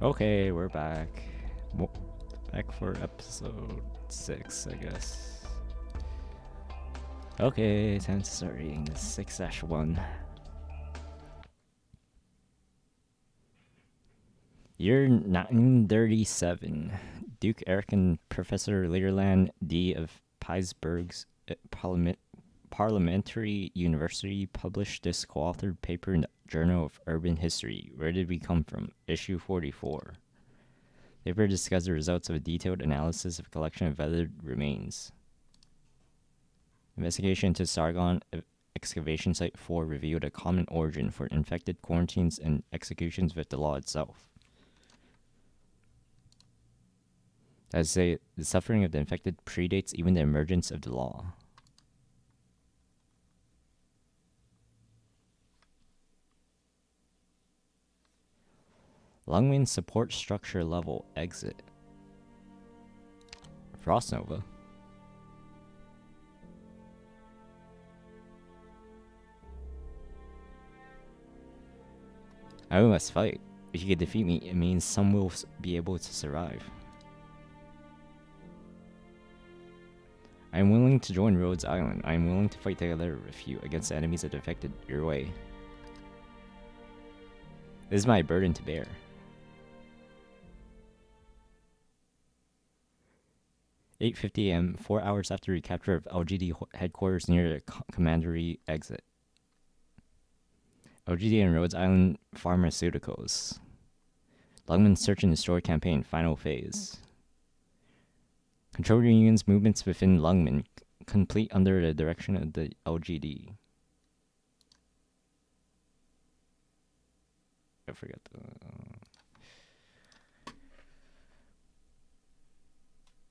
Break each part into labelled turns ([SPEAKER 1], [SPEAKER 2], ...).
[SPEAKER 1] Okay, we're back. Back for episode 6, I guess. Okay, time to start reading this 6-1. Year 937. Duke Eric and Professor Learland D. of Pittsburgh's Parliamentary University published this co-authored paper in the Journal of Urban History. Where did we come from? Issue 44. The paper discussed the results of a detailed analysis of a collection of weathered remains. Investigation into Sargon excavation site 4 revealed a common origin for infected quarantines and executions with the law itself. That is to say, the suffering of the infected predates even the emergence of the law. Lungmen support structure level exit. Frost Nova. I must fight. If you can defeat me, it means some will be able to survive. I am willing to join Rhodes Island. I am willing to fight together with you against the enemies that affected your way. This is my burden to bear. (8:50 a.m., 4 hours after recapture of LGD headquarters near the commandery exit. LGD and Rhodes Island Pharmaceuticals. Lungman Search and Destroy campaign, final phase. Control Union's movements within Lungman, complete under the direction of the LGD. I forgot the...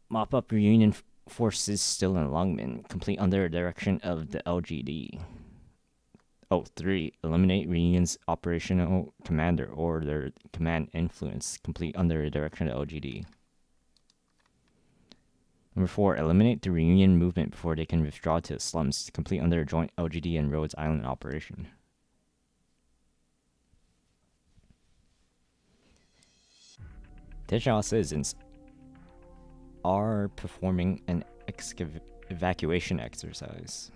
[SPEAKER 1] Mop up Reunion forces still in Lungman, complete under the direction of the LGD. 3. Eliminate Reunion's operational commander or their command influence, complete under the direction of LGD. Number 4. Eliminate the Reunion movement before they can withdraw to the slums, complete under a joint LGD and Rhodes Island operation. Attention all citizens are performing an evacuation exercise.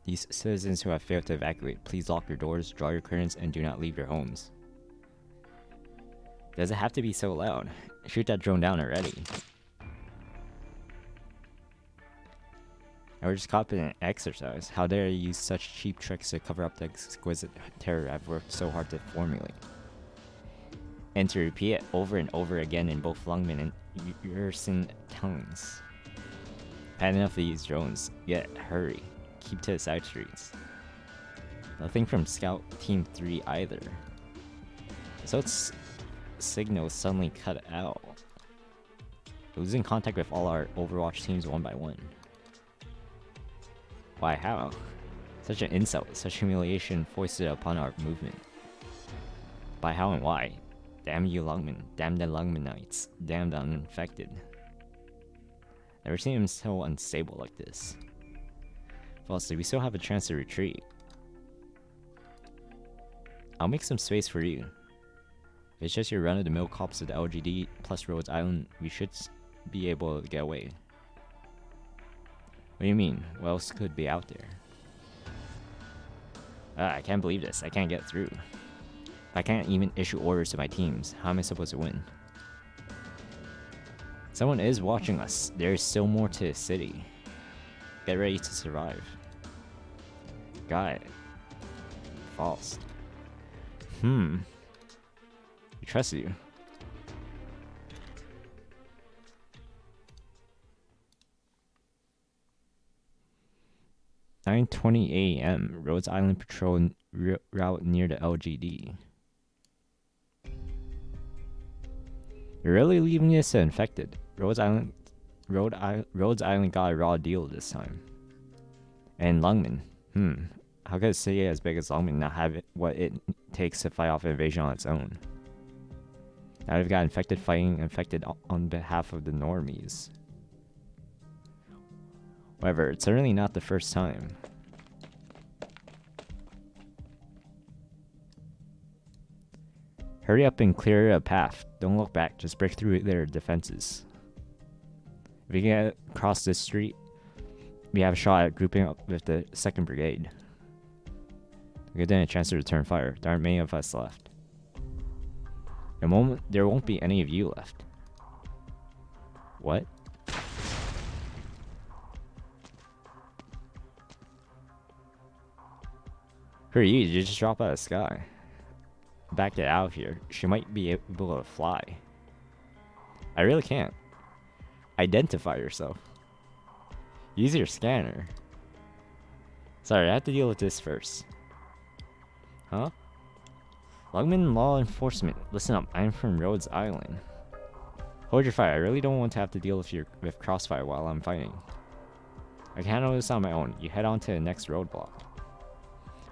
[SPEAKER 1] These citizens who have failed to evacuate, please lock your doors, draw your curtains, and do not leave your homes. Does it have to be so loud? Shoot that drone down already. I was just caught in an exercise. How dare you use such cheap tricks to cover up the exquisite terror I've worked so hard to formulate. And to repeat it over and over again in both Lungman and Yersin tongues. Had enough of these drones, yet hurry. Keep to the side streets. Nothing from Scout Team 3 either. So its signal suddenly cut out. Losing contact with all our Overwatch teams one by one. Why, how? Such an insult, such humiliation foisted upon our movement. By how and why? Damn you Lungman, damn the Lungmanites, damn the uninfected. Never seen him so unstable like this. Falsely, we still have a chance to retreat. I'll make some space for you. If it's just your run-of-the-mill cops of the LGD plus Rhodes Island, we should be able to get away. What do you mean? What else could be out there? I can't believe this. I can't get through. If I can't even issue orders to my teams, how am I supposed to win? Someone is watching us. There is still more to the city. Get ready to survive. Got it. False. We trust you. (9:20 a.m. Rhodes Island Patrol route near the LGD. You're really leaving this to infected. Rhodes Island got a raw deal this time. And Lungman. How could a city as big as Lungman not have what it takes to fight off an invasion on its own? Now they've got infected fighting infected on behalf of the normies. However, it's certainly not the first time. Hurry up and clear a path. Don't look back. Just break through their defenses. If you get across this street, we have a shot at grouping up with the 2nd Brigade. Give them a chance to return fire. There aren't many of us left. There won't be any of you left. What? Who are you? Did you just drop out of the sky? Back it out here. She might be able to fly. I really can't. Identify yourself. Use your scanner. Sorry, I have to deal with this first. Huh? Lungman Law Enforcement. Listen up, I'm from Rhodes Island. Hold your fire. I really don't want to have to deal with crossfire while I'm fighting. I can handle this on my own. You head on to the next roadblock.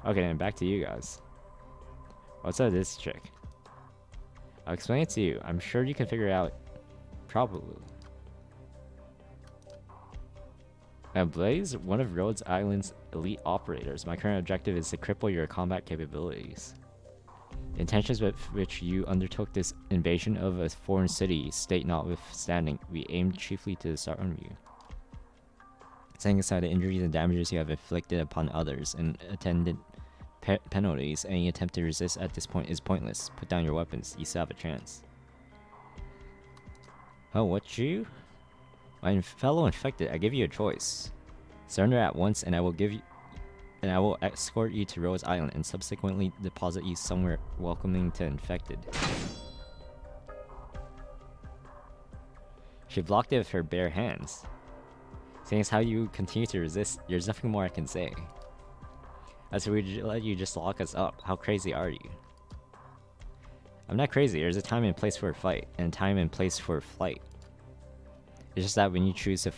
[SPEAKER 1] Okay, then back to you guys. What's up this chick? I'll explain it to you. I'm sure you can figure it out. Probably. I'm Blaze, one of Rhodes Island's elite operators. My current objective is to cripple your combat capabilities. The intentions with which you undertook this invasion of a foreign city, state notwithstanding, we aimed chiefly to disarm you. Setting aside the injuries and damages you have inflicted upon others and attendant penalties, any attempt to resist at this point is pointless. Put down your weapons, you still have a chance. Oh, what you? My fellow infected, I give you a choice. Surrender at once and I will escort you to Rose Island and subsequently deposit you somewhere welcoming to infected. She blocked it with her bare hands. Seeing as how you continue to resist, there's nothing more I can say. As we let you just lock us up, how crazy are you? I'm not crazy, there's a time and place for a fight, and a time and place for flight. It's just that when you choose to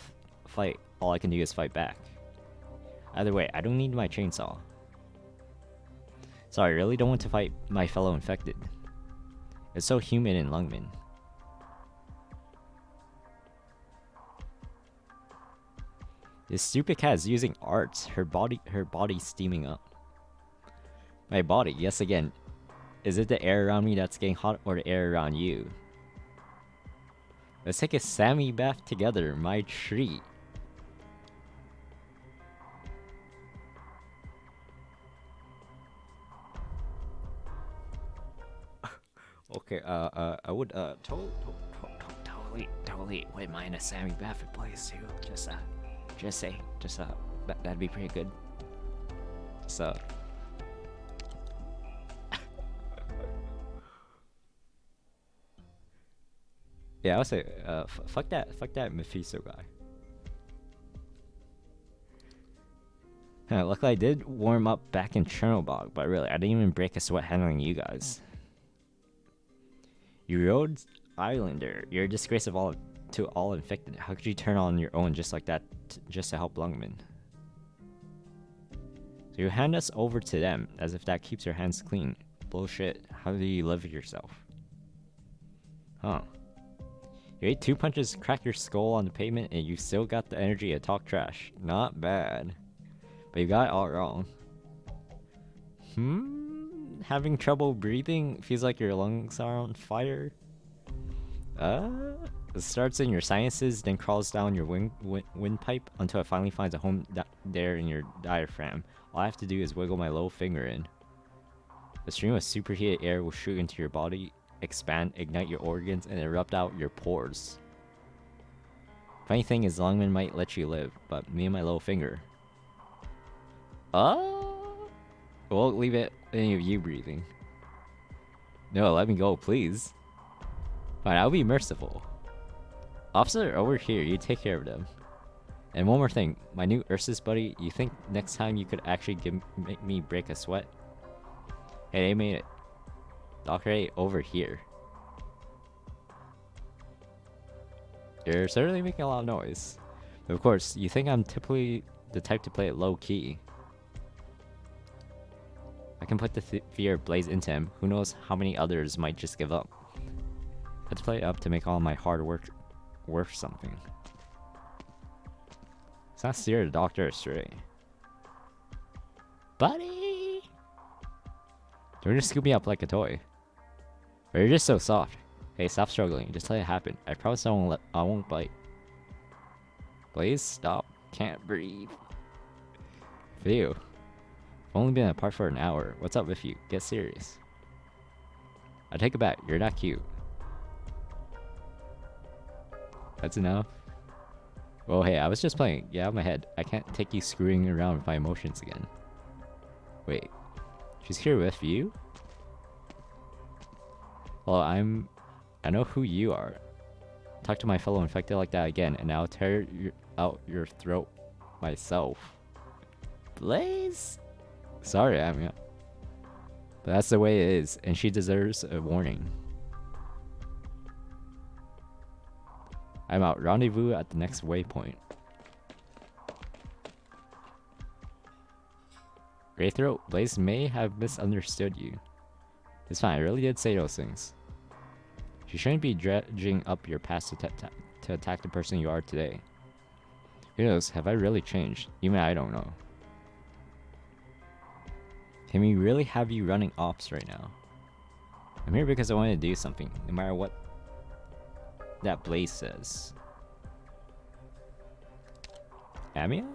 [SPEAKER 1] fight, all I can do is fight back. Either way, I don't need my chainsaw. Sorry, I really don't want to fight my fellow infected. It's so human in Lungman. This stupid cat is using arts. Her body steaming up. My body, yes again. Is it the air around me that's getting hot or the air around you? Let's take a Sammy bath together, my treat. Okay, I would, totally wouldn't mind a Sammy bath place too. That'd be pretty good. So. Yeah, I would say, fuck that Mephisto guy. Luckily I did warm up back in Chernobog, but really, I didn't even break a sweat handling you guys. You Rhodes Islander, you're a disgrace to all infected. How could you turn on your own just like that, just to help Lungman? So you hand us over to them, as if that keeps your hands clean. Bullshit, how do you live with yourself? Huh. You ate 2 punches, cracked your skull on the pavement, and you still got the energy to talk trash. Not bad. But you got it all wrong. Having trouble breathing? Feels like your lungs are on fire? It starts in your sinuses, then crawls down your windpipe until it finally finds a home there in your diaphragm. All I have to do is wiggle my little finger in. A stream of superheated air will shoot into your body, expand, ignite your organs, and erupt out your pores. Funny thing is, Lungman might let you live, but me and my little finger. Won't leave it any of you breathing. No, let me go, please. Fine, I'll be merciful. Officer, over here, you take care of them. And one more thing, my new Ursus buddy, you think next time you could actually make me break a sweat? Hey, they made it. Dr. A, over here. You're certainly making a lot of noise. But of course, you think I'm typically the type to play it low-key. I can put the fear of Blaze into him. Who knows how many others might just give up. I have to play it up to make all my hard work worth something. Let's not steer the doctor astray. Buddy! Don't just scoop me up like a toy. Or you're just so soft. Hey, stop struggling. Just let it happen. I promise I won't bite. Blaze, stop. Can't breathe. Phew. Only been apart for an hour. What's up with you? Get serious. I take it back. You're not cute. That's enough. Well, hey, I was just playing. Get out of my head. I can't take you screwing around with my emotions again. Wait. She's here with you? Well, I know who you are. Talk to my fellow infected like that again, and I'll tear out your throat myself. Blaze? Sorry, but that's the way it is, and she deserves a warning. I'm out. Rendezvous at the next waypoint. Readthrough, Blaze may have misunderstood you. It's fine, I really did say those things. You shouldn't be dredging up your past to attack the person you are today. Who knows, have I really changed? Even I don't know. Can we really have you running ops right now? I'm here because I want to do something, no matter what that Blaze says. Amia?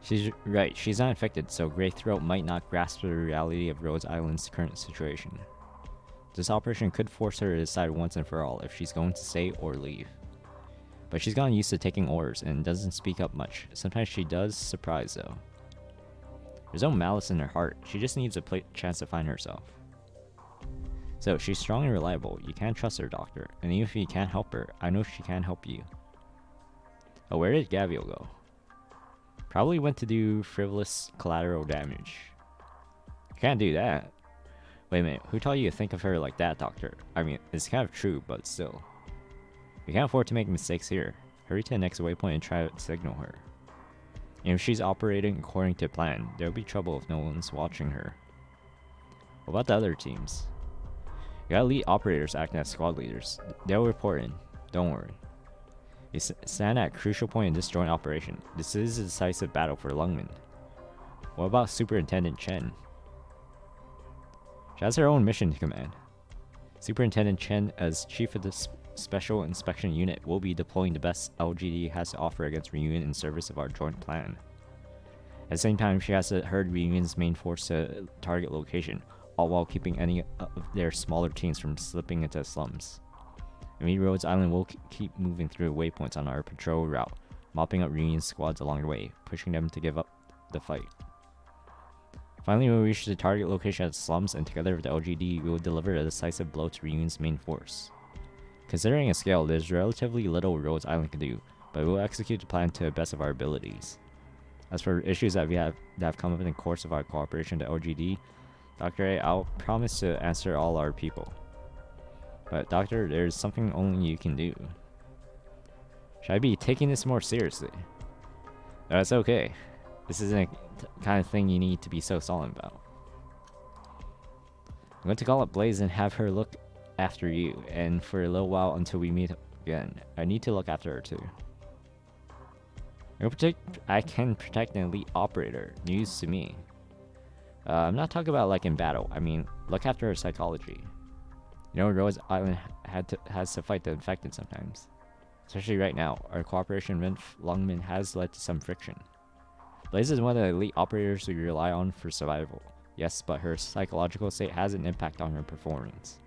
[SPEAKER 1] She's right, she's not infected, so Grey Throat might not grasp the reality of Rhodes Island's current situation. This operation could force her to decide once and for all if she's going to stay or leave. But she's gotten used to taking orders and doesn't speak up much. Sometimes she does surprise though. There's no malice in her heart, she just needs a chance to find herself. So, she's strong and reliable, you can trust her, Doctor, and even if you can't help her, I know she can help you. Oh, where did Gaviel go? Probably went to do frivolous collateral damage. You can't do that. Wait a minute, who taught you to think of her like that, Doctor? I mean, it's kind of true, but still. We can't afford to make mistakes here. Hurry to the next waypoint and try to signal her. And if she's operating according to plan, there'll be trouble if no one's watching her. What about the other teams? You got elite operators acting as squad leaders. They'll report in. Don't worry. You stand at a crucial point in this joint operation. This is a decisive battle for Lungmen. What about Superintendent Chen? She has her own mission to command. Superintendent Chen, as chief of the Special Inspection Unit, will be deploying the best LGD has to offer against Reunion in service of our joint plan. At the same time, she has to herd Reunion's main force to target location, all while keeping any of their smaller teams from slipping into slums. And we Rhodes Island will keep moving through waypoints on our patrol route, mopping up Reunion squads along the way, pushing them to give up the fight. Finally, we reach the target location at slums, and together with the LGD, we will deliver a decisive blow to Reunion's main force. Considering a scale, there's relatively little Rhodes Island can do, but we will execute the plan to the best of our abilities. As for issues that have come up in the course of our cooperation with LGD, Dr. A, I'll promise to answer all our people. But Doctor, there's something only you can do. Should I be taking this more seriously? That's okay. This isn't the kind of thing you need to be so solemn about. I'm going to call up Blaze and have her look after you, and for a little while until we meet again. I need to look after her too. I can protect an elite operator. News to me. I'm not talking about like in battle. I mean, look after her psychology. You know, Rhodes Island has to fight the infected sometimes. Especially right now, our cooperation with Lungmen has led to some friction. Blaze is one of the elite operators we rely on for survival. Yes, but her psychological state has an impact on her performance.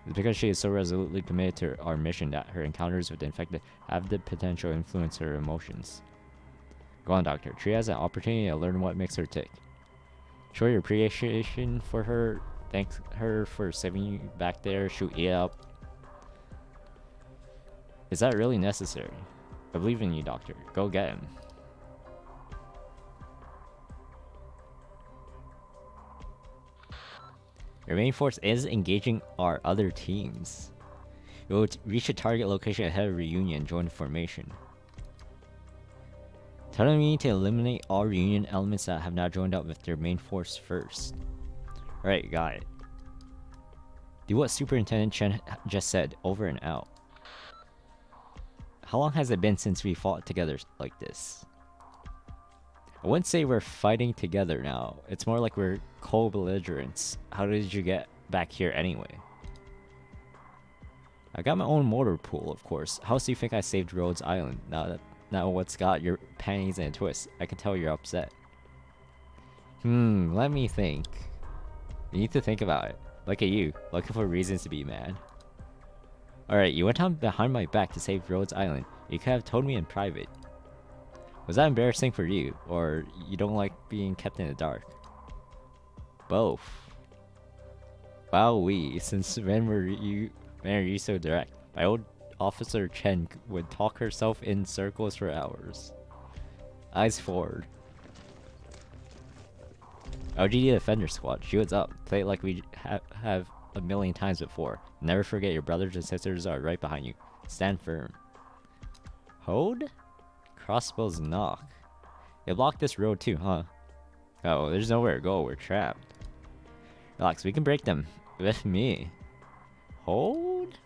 [SPEAKER 1] It's because she is so resolutely committed to our mission that her encounters with the infected have the potential to influence her emotions. Go on, Doctor. Treat it as an opportunity to learn what makes her tick. Show your appreciation for her. Thank her for saving you back there. Shoot it up. Is that really necessary? I believe in you, Doctor. Go get him. Your main force is engaging our other teams. You will reach a target location ahead of Reunion and join the formation. Telling me to eliminate all Reunion elements that have not joined up with their main force first. Alright, got it. Do what Superintendent Chen just said, over and out. How long has it been since we fought together like this? I wouldn't say we're fighting together now. It's more like we're co-belligerents. How did you get back here anyway? I got my own motor pool, of course. How else do you think I saved Rhodes Island? Now what's got your panties in a twist? I can tell you're upset. Let me think. You need to think about it. Look at you, looking for reasons to be mad. Alright, you went on behind my back to save Rhodes Island. You could have told me in private. Was that embarrassing for you, or you don't like being kept in the dark? Both. Wowee, since when are you so direct? My old Officer Chen would talk herself in circles for hours. Eyes forward. LGD Defender Squad, shields up. Play it like we have a million times before. Never forget your brothers and sisters are right behind you. Stand firm. Hold? Crossbows knock. They blocked this road too, huh? Oh, there's nowhere to go. We're trapped. Relax, we can break them. With me. Hold?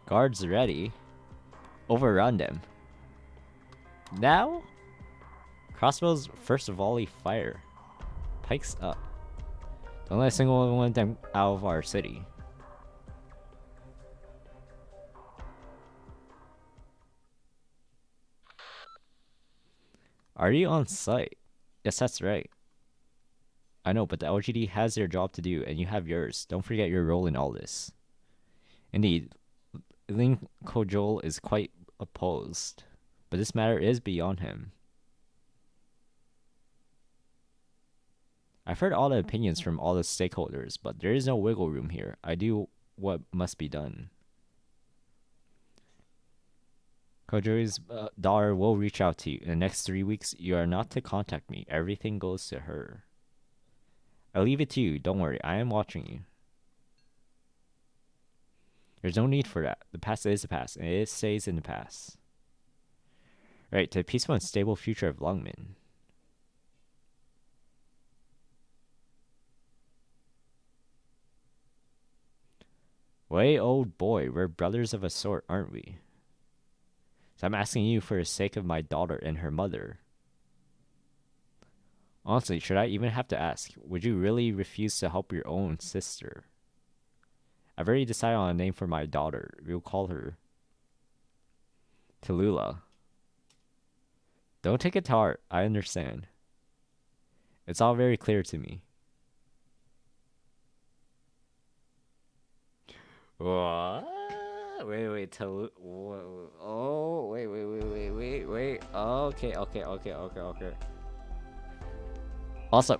[SPEAKER 1] Guards ready. Overrun them. Now? Crossbows first volley fire. Pikes up. Don't let a single one of them out of our city. Are you on site? Yes, that's right. I know, but the LGD has their job to do, and you have yours. Don't forget your role in all this. Indeed, Ling Kojol is quite opposed, but this matter is beyond him. I've heard all the opinions from all the stakeholders, but there is no wiggle room here. I do what must be done. Kojoi's daughter will reach out to you. In the next 3 weeks, you are not to contact me. Everything goes to her. I leave it to you. Don't worry. I am watching you. There's no need for that. The past is the past, and it stays in the past. Right, to the peaceful and stable future of Lungmen. Way, old boy, we're brothers of a sort, aren't we? So I'm asking you for the sake of my daughter and her mother. Honestly, should I even have to ask? Would you really refuse to help your own sister? I've already decided on a name for my daughter. We'll call her Tallulah. Don't take it to heart. I understand. It's all very clear to me. What? Wait, oh, wait. Okay. Also,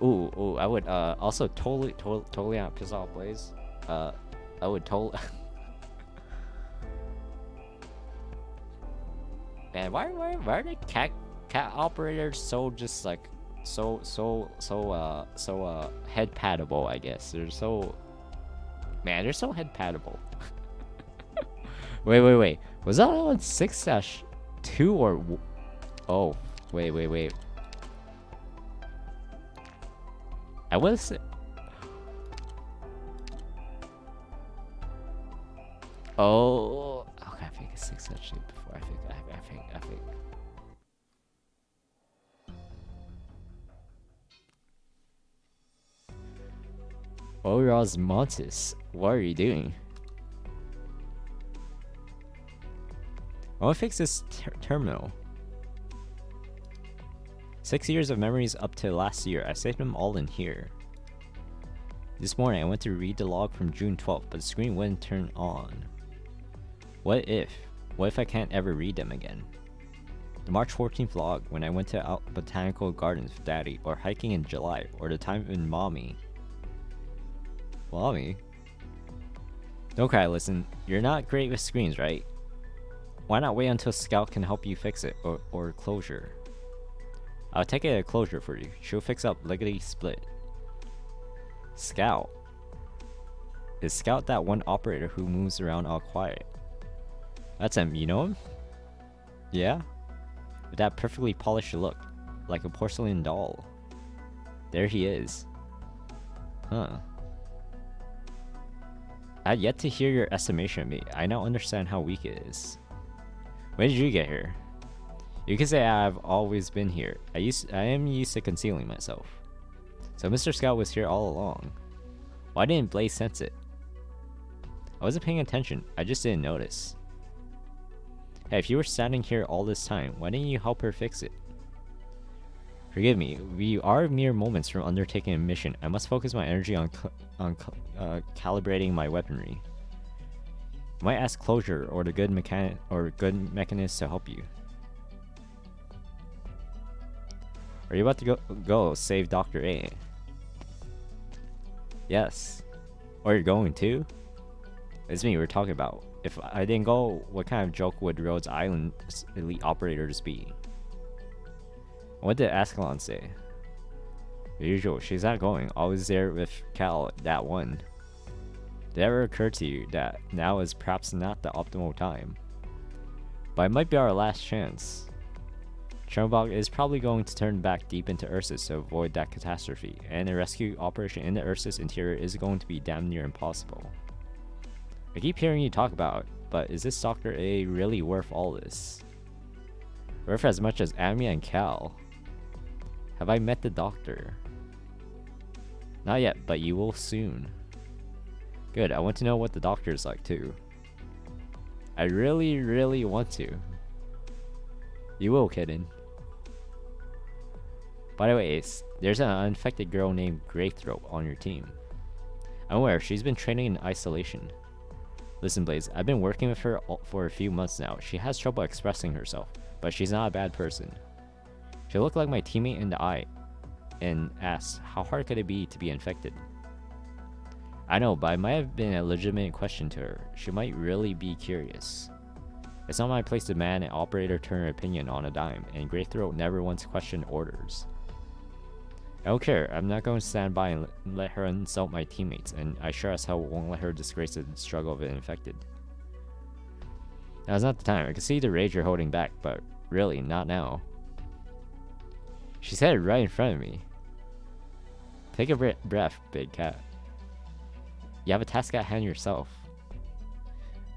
[SPEAKER 1] I would, also totally not piss off Blaze. I would totally... Man, why are the cat operators so just like, so head paddable, I guess. They're so... Man, they're so head paddable. Wait. Was that on 6-2 or... Oh, wait. I was... Oh... Okay, I think it's 6 actually before. I think. Osmosis, what are you doing? I want to fix this terminal. 6 years of memories up to last year. I saved them all in here. This morning I went to read the log from June 12th, but the screen wouldn't turn on. What if I can't ever read them again? The March 14th log, when I went to Botanical Gardens with Daddy, or hiking in July, or the time in Mommy. Don't cry, listen. You're not great with screens, right? Why not wait until Scout can help you fix it, or Closure? I'll take it to Closure for you. She'll fix up Lickety Split. Scout? Is Scout that one operator who moves around all quiet? That's him, you know him? Yeah? With that perfectly polished look, like a porcelain doll. There he is. Huh. I had yet to hear your estimation of me. I now understand how weak it is. When did you get here? You can say I've always been here. I am used to concealing myself. So Mr. Scout was here all along. Why didn't Blaze sense it? I wasn't paying attention. I just didn't notice. Hey, if you were standing here all this time, why didn't you help her fix it? Forgive me. We are mere moments from undertaking a mission. I must focus my energy on calibrating my weaponry. I might ask Closure or the good mechanist to help you. Are you about to go save Dr. A? Yes. Or you're going to? It's me we're talking about. If I didn't go, what kind of joke would Rhodes Island's elite operators be? What did Ascalon say? The usual, she's not going. Always there with Cal, that one. Did it ever occur to you that now is perhaps not the optimal time? But it might be our last chance. Chernobog is probably going to turn back deep into Ursus to avoid that catastrophe, and a rescue operation in the Ursus interior is going to be damn near impossible. I keep hearing you talk about it, but is this Dr. A really worth all this? Worth as much as Amia and Cal? Have I met the doctor? Not yet, but you will soon. Good, I want to know what the doctor is like too. I really, really want to. You will, kitten. By the way, Ace, there's an uninfected girl named Readthrough on your team. I'm aware she's been training in isolation. Listen, Blaze, I've been working with her for a few months now. She has trouble expressing herself, but she's not a bad person. She looked like my teammate in the eye and asked, how hard could it be to be infected? I know, but it might have been a legitimate question to her. She might really be curious. It's not my place to demand an operator turn her opinion on a dime, and Greythroat never once questioned orders. I don't care. I'm not going to stand by and let her insult my teammates, and I sure as hell won't let her disgrace the struggle of an infected. Now's not the time. I can see the rage you're holding back, but really, not now. She said it right in front of me. Take a breath, big cat. You have a task at hand yourself.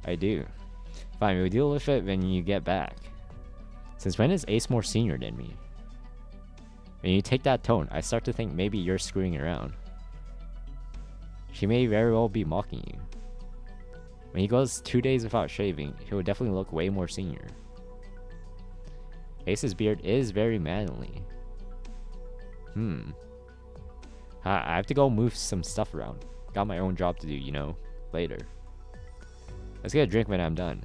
[SPEAKER 1] I do. Fine, we'll deal with it when you get back. Since when is Ace more senior than me? When you take that tone, I start to think maybe you're screwing around. She may very well be mocking you. When he goes 2 days without shaving, he will definitely look way more senior. Ace's beard is very manly. I have to go move some stuff around. Got my own job to do, you know, later. Let's get a drink when I'm done.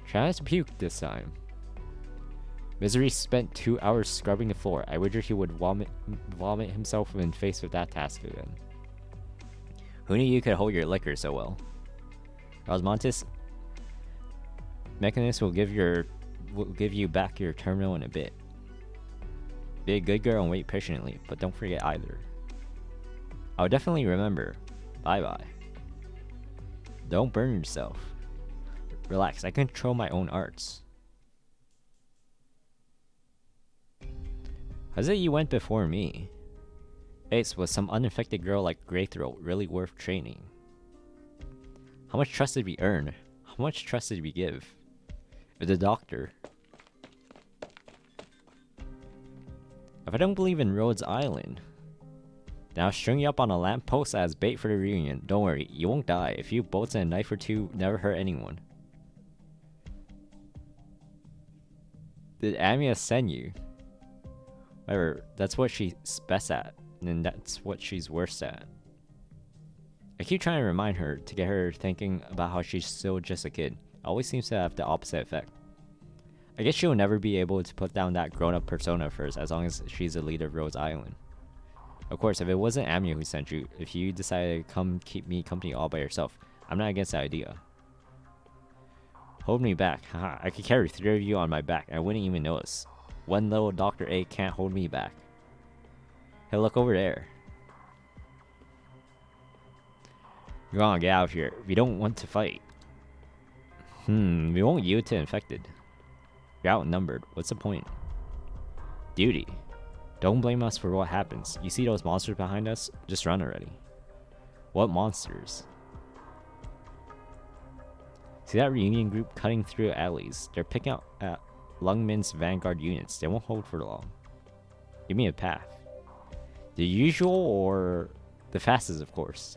[SPEAKER 1] Try not to puke this time. Misery spent 2 hours scrubbing the floor. I wager he would vomit himself when faced with that task again. Who knew you could hold your liquor so well? Osmontis, Mechanist will give you back your terminal in a bit. Be a good girl and wait patiently, but don't forget either. I'll definitely remember. Bye-bye. Don't burn yourself. Relax, I control my own arts. How's it you went before me? Ace, was some uninfected girl like Greythroat really worth training? How much trust did we earn? How much trust did we give? With the doctor. If I don't believe in Rhodes Island, then I'll string you up on a lamppost as bait for the reunion. Don't worry, you won't die. A few bolts and a knife or two never hurt anyone. Did Amia send you? Whatever, that's what she's best at, and that's what she's worst at. I keep trying to remind her to get her thinking about how she's still just a kid. It always seems to have the opposite effect. I guess she'll never be able to put down that grown-up persona of hers as long as she's the leader of Rhodes Island. Of course, if it wasn't Amia who sent you, if you decided to come keep me company all by yourself, I'm not against the idea. Hold me back. Haha, I could carry 3 of you on my back and I wouldn't even notice. One little Dr. A can't hold me back. Hey, look over there. Go on, get out of here. We don't want to fight. We won't yield to infected. You're outnumbered. What's the point? Duty. Don't blame us for what happens. You see those monsters behind us? Just run already. What monsters? See that reunion group cutting through alleys? They're picking out Lungmin's vanguard units. They won't hold for long. Give me a path. The usual or the fastest, of course.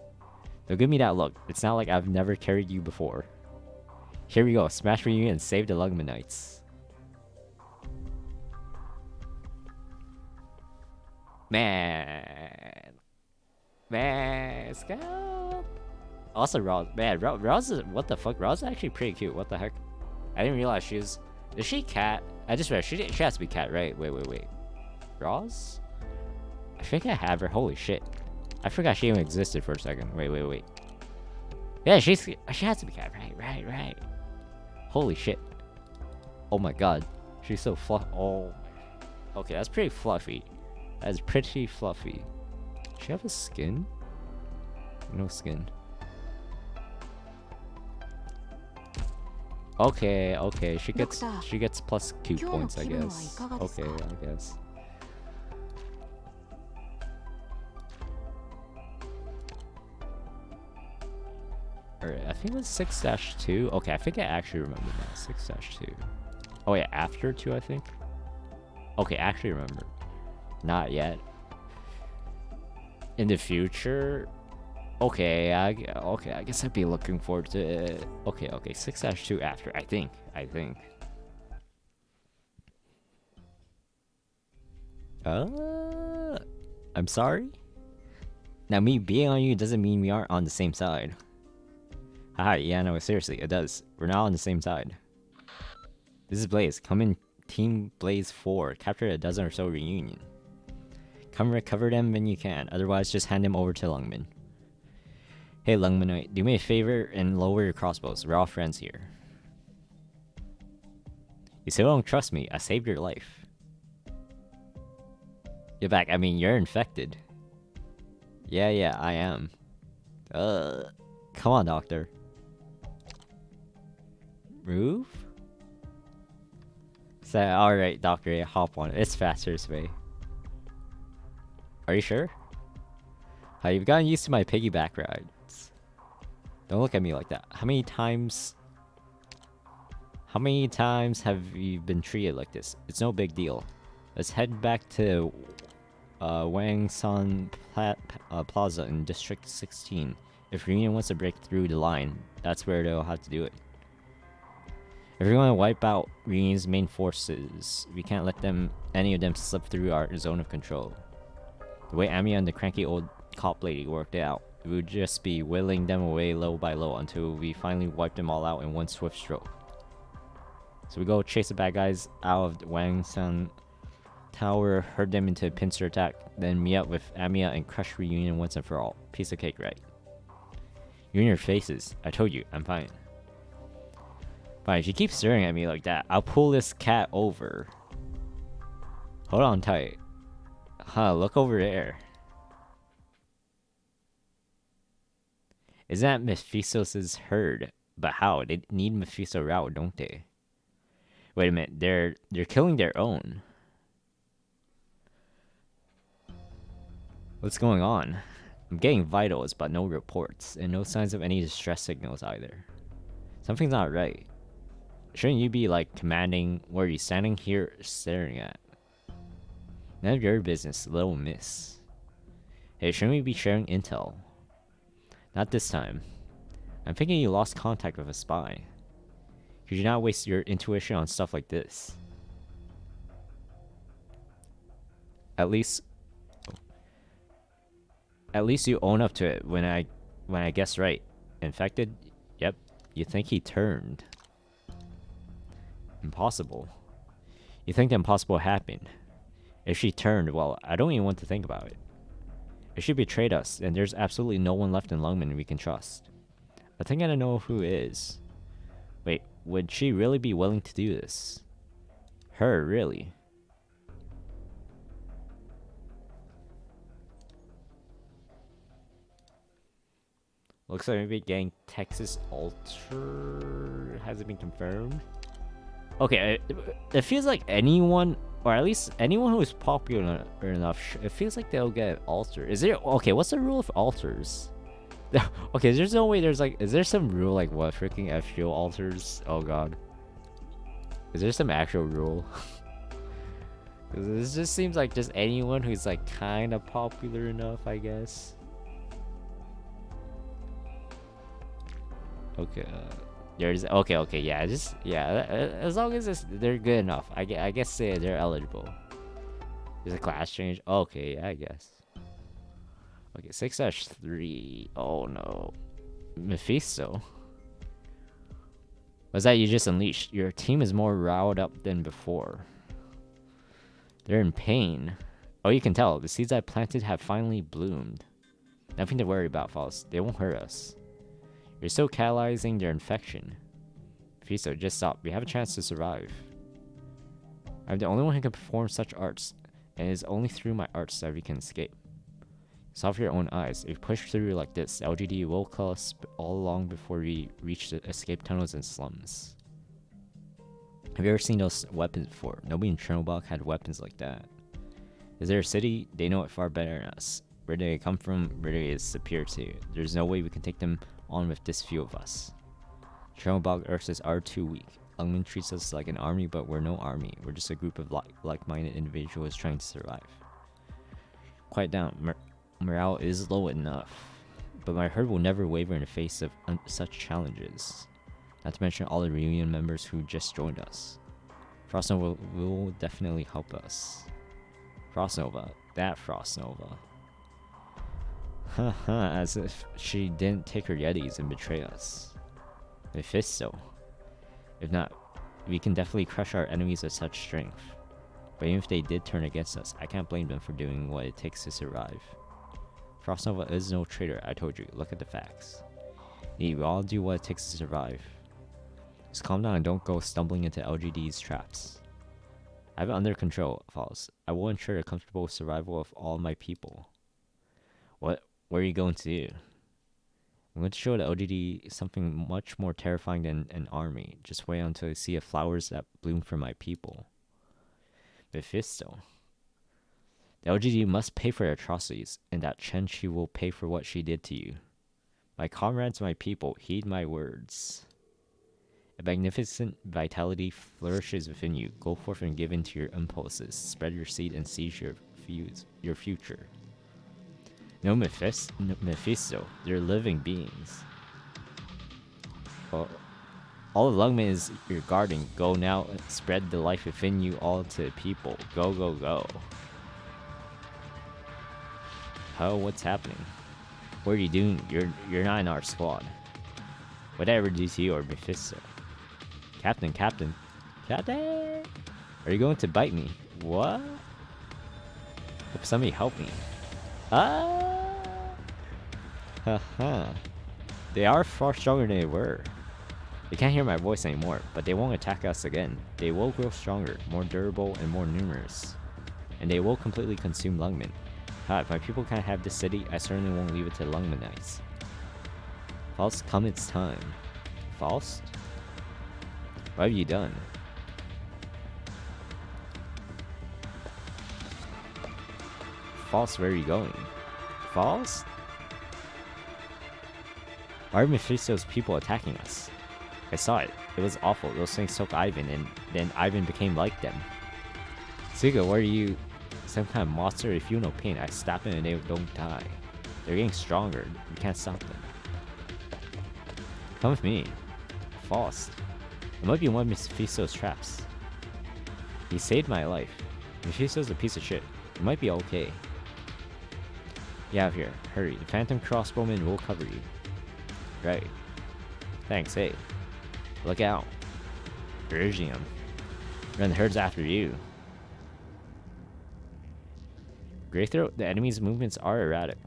[SPEAKER 1] Don't give me that look. It's not like I've never carried you before. Here we go. Smash reunion and save the Arknights. Man. Man, let's go. Also, Roz. Man, Roz is... What the fuck? Roz is actually pretty cute. What the heck? I didn't realize she's... Is she cat? I just read. She has to be cat, right? Wait. Roz? I think I have her. Holy shit. I forgot she even existed for a second. Wait. Yeah, she has to be cat. Right. Holy shit. Oh my god. She's so fluff. Oh. Okay, that's pretty fluffy. That's pretty fluffy. Does she have a skin? No skin. Okay. She gets plus cute points, I guess. Okay, I guess. Alright, I think it was 6-2. Okay, I think I actually remember now. 6-2. Oh yeah, after 2, I think. Okay, actually remember. Not yet. In the future. Okay, I guess I'd be looking forward to it. Okay, 6-2 after, I think. I'm sorry? Now, me being on you doesn't mean we aren't on the same side. Haha, yeah, no, seriously, it does. We're not on the same side. This is Blaze. Come in Team Blaze 4. Capture a dozen or so reunion. Come recover them when you can. Otherwise, just hand them over to Lungman. Hey, Lungmanoid, do me a favor and lower your crossbows. We're all friends here. You still don't trust me. I saved your life. You're back. I mean, you're infected. Yeah, I am. Come on, doctor. Move? So, alright, doctor, hop on it. It's faster this way. Are you sure? You've gotten used to my piggyback rides. Don't look at me like that. How many times have you been treated like this? It's no big deal. Let's head back to Wang San Plaza in District 16. If Reunion wants to break through the line, that's where they'll have to do it. If we want to wipe out Reunion's main forces, we can't let any of them slip through our zone of control. The way Amiya and the cranky old cop lady worked it out, we would just be whittling them away low by low until we finally wipe them all out in one swift stroke. So we go chase the bad guys out of the Wang San Tower, herd them into a pincer attack, then meet up with Amiya and crush Reunion once and for all. Piece of cake, right? You're in your faces. I told you, I'm fine. Fine, if you keep staring at me like that, I'll pull this cat over. Hold on tight. Look over there. Isn't that Mephistos' herd? But how? They need Mephisto out, don't they? Wait a minute, they're killing their own. What's going on? I'm getting vitals, but no reports, and no signs of any distress signals either. Something's not right. Shouldn't you be, like, commanding where you're standing here staring at? None of your business, little miss. Hey, shouldn't we be sharing intel? Not this time. I'm thinking you lost contact with a spy. Could you not waste your intuition on stuff like this? At least you own up to it when I guess right. Infected? Yep. You think he turned. Impossible. You think the impossible happened. If she turned, well, I don't even want to think about it. If she betrayed us, then there's absolutely no one left in Lungman we can trust. I think I know who is. Wait, would she really be willing to do this? Her, really? Looks like maybe getting Texas Alter hasn't been confirmed. Okay, it feels like anyone, or at least anyone who is popular enough, it feels like they'll get an altar. Is there, okay, what's the rule of altars? Okay, there's no way there's like, is there some rule like what freaking FGO altars? Oh god. Is there some actual rule? Because this just seems like just anyone who's like kind of popular enough, I guess. Okay. There's okay. Yeah, just yeah. As long as they're good enough, I guess they're eligible. There's a class change. Okay, yeah, I guess. Okay, 6-3. Oh no, Mephisto. Was that you just unleashed? Your team is more riled up than before. They're in pain. Oh, you can tell. The seeds I planted have finally bloomed. Nothing to worry about, Faust. They won't hurt us. You're still catalyzing their infection. Mephisto, just stop. We have a chance to survive. I'm the only one who can perform such arts, and it is only through my arts that we can escape. Saw with your own eyes. If we push through like this, the LGD will kill us all along before we reach the escape tunnels and slums. Have you ever seen those weapons before? Nobody in Chernobyl had weapons like that. Is there a city? They know it far better than us. Where do they come from? Where do they disappear to? There's no way we can take them on with this few of us. Chernobyl Earths are too weak. Lungman treats us like an army, but we're no army. We're just a group of like-minded individuals trying to survive. Quiet down. Morale is low enough, but my herd will never waver in the face of such challenges. Not to mention all the reunion members who just joined us. Frostnova will definitely help us. Frostnova. That Frostnova. Haha, as if she didn't take her Yetis and betray us. Mephisto. If not, we can definitely crush our enemies with such strength. But even if they did turn against us, I can't blame them for doing what it takes to survive. Frostnova is no traitor, I told you. Look at the facts. We all do what it takes to survive. Just calm down and don't go stumbling into LGD's traps. I have it under control, Falls. I will ensure the comfortable survival of all my people. What are you going to do? I'm going to show the LGD something much more terrifying than an army. Just wait until you see the flowers that bloom for my people. Mephisto. The LGD must pay for their atrocities, and that Chen Shi will pay for what she did to you. My comrades, my people, heed my words. A magnificent vitality flourishes within you. Go forth and give in to your impulses. Spread your seed and seize your future. No Mephisto, they're living beings. Oh, all the Lungmen is your guarding. Go now and spread the life within you all to people. Go, go, go. Oh, what's happening? What are you doing? You're not in our squad. What did I ever do to you or Mephisto? Captain. Are you going to bite me? What? Hope somebody help me. Haha. They are far stronger than they were. They can't hear my voice anymore, but they won't attack us again. They will grow stronger, more durable, and more numerous. And they will completely consume Lungmen. If my people can't have this city, I certainly won't leave it to Lungmanites. Faust, come its time. Faust? What have you done? Faust, where are you going? Faust? Why are Mephisto's people attacking us? I saw it. It was awful. Those things took Ivan, and then Ivan became like them. Suga, what are you? Some kind of monster? If you feel no pain, I stab them and they don't die. They're getting stronger. You can't stop them. Come with me. Faust. It might be one of Mephisto's traps. He saved my life. Mephisto's a piece of shit. It might be okay. Get out of here. Hurry. The Phantom Crossbowman will cover you. Right. Thanks, hey. Look out. Iridium. Run the herds after you. Readthrough, the enemy's movements are erratic.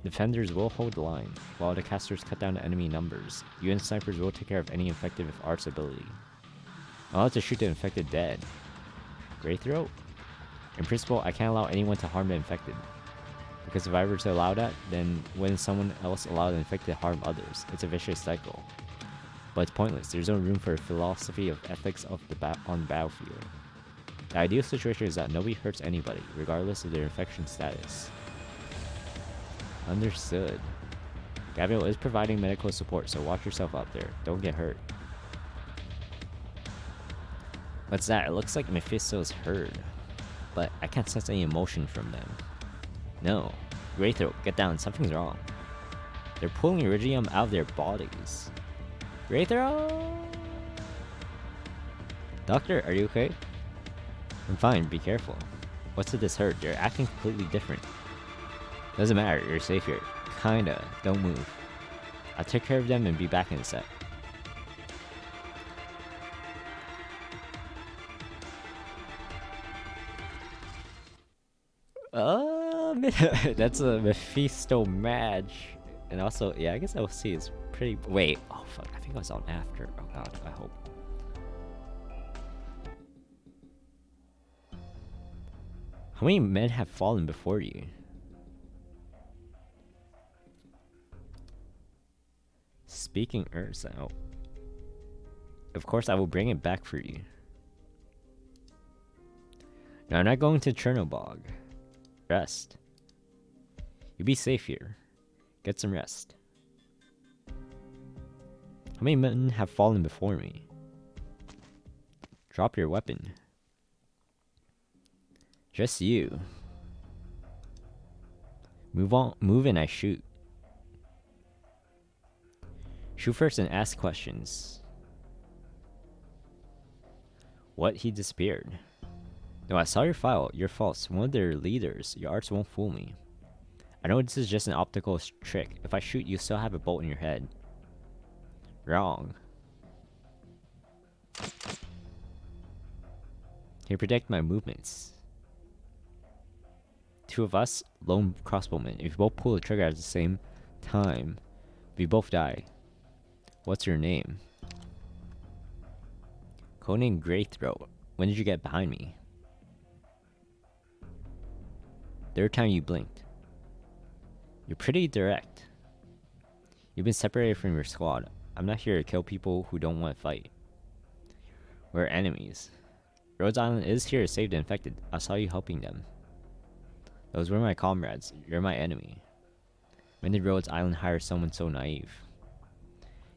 [SPEAKER 1] Defenders will hold the line, while the casters cut down the enemy numbers. You and snipers will take care of any infected with Art's ability. I'll have to shoot the infected dead. Readthrough? In principle, I can't allow anyone to harm the infected. Because if I were to allow that, then when someone else allow the infected to harm others, it's a vicious cycle. But it's pointless. There's no room for a philosophy of ethics on the battlefield. The ideal situation is that nobody hurts anybody, regardless of their infection status. Understood. Gabriel is providing medical support, so watch yourself out there. Don't get hurt. What's that? It looks like Mephisto's herd. But I can't sense any emotion from them. No. Readthrough, get down. Something's wrong. They're pulling iridium out of their bodies. Readthrough! Doctor, are you okay? I'm fine, be careful. What's with this hurt? You're acting completely different. Doesn't matter, you're safe here. Kinda, don't move. I'll take care of them and be back in a sec. That's a Mephisto match. And also, yeah, I guess LC is pretty. Wait, oh fuck, I think I was on after. Oh god, I hope. How many men have fallen before you? Speaking Earth out. Of course, I will bring it back for you. No, I'm not going to Chernobog. Rest. You be safe here. Get some rest. How many men have fallen before me? Drop your weapon. Just you. Move and I shoot. Shoot first and ask questions. What? He disappeared. No, I saw your file. You're false. One of their leaders. Your arts won't fool me. I know this is just an optical trick. If I shoot, you still have a bolt in your head. Wrong. Can you predict my movements? Two of us, lone crossbowmen. If you both pull the trigger at the same time, we both die. What's your name? Codename Readthrough. When did you get behind me? Third time you blinked. You're pretty direct. You've been separated from your squad. I'm not here to kill people who don't want to fight. We're enemies. Rhodes Island is here to save the infected. I saw you helping them. Those were my comrades. You're my enemy. When did Rhodes Island hire someone so naive?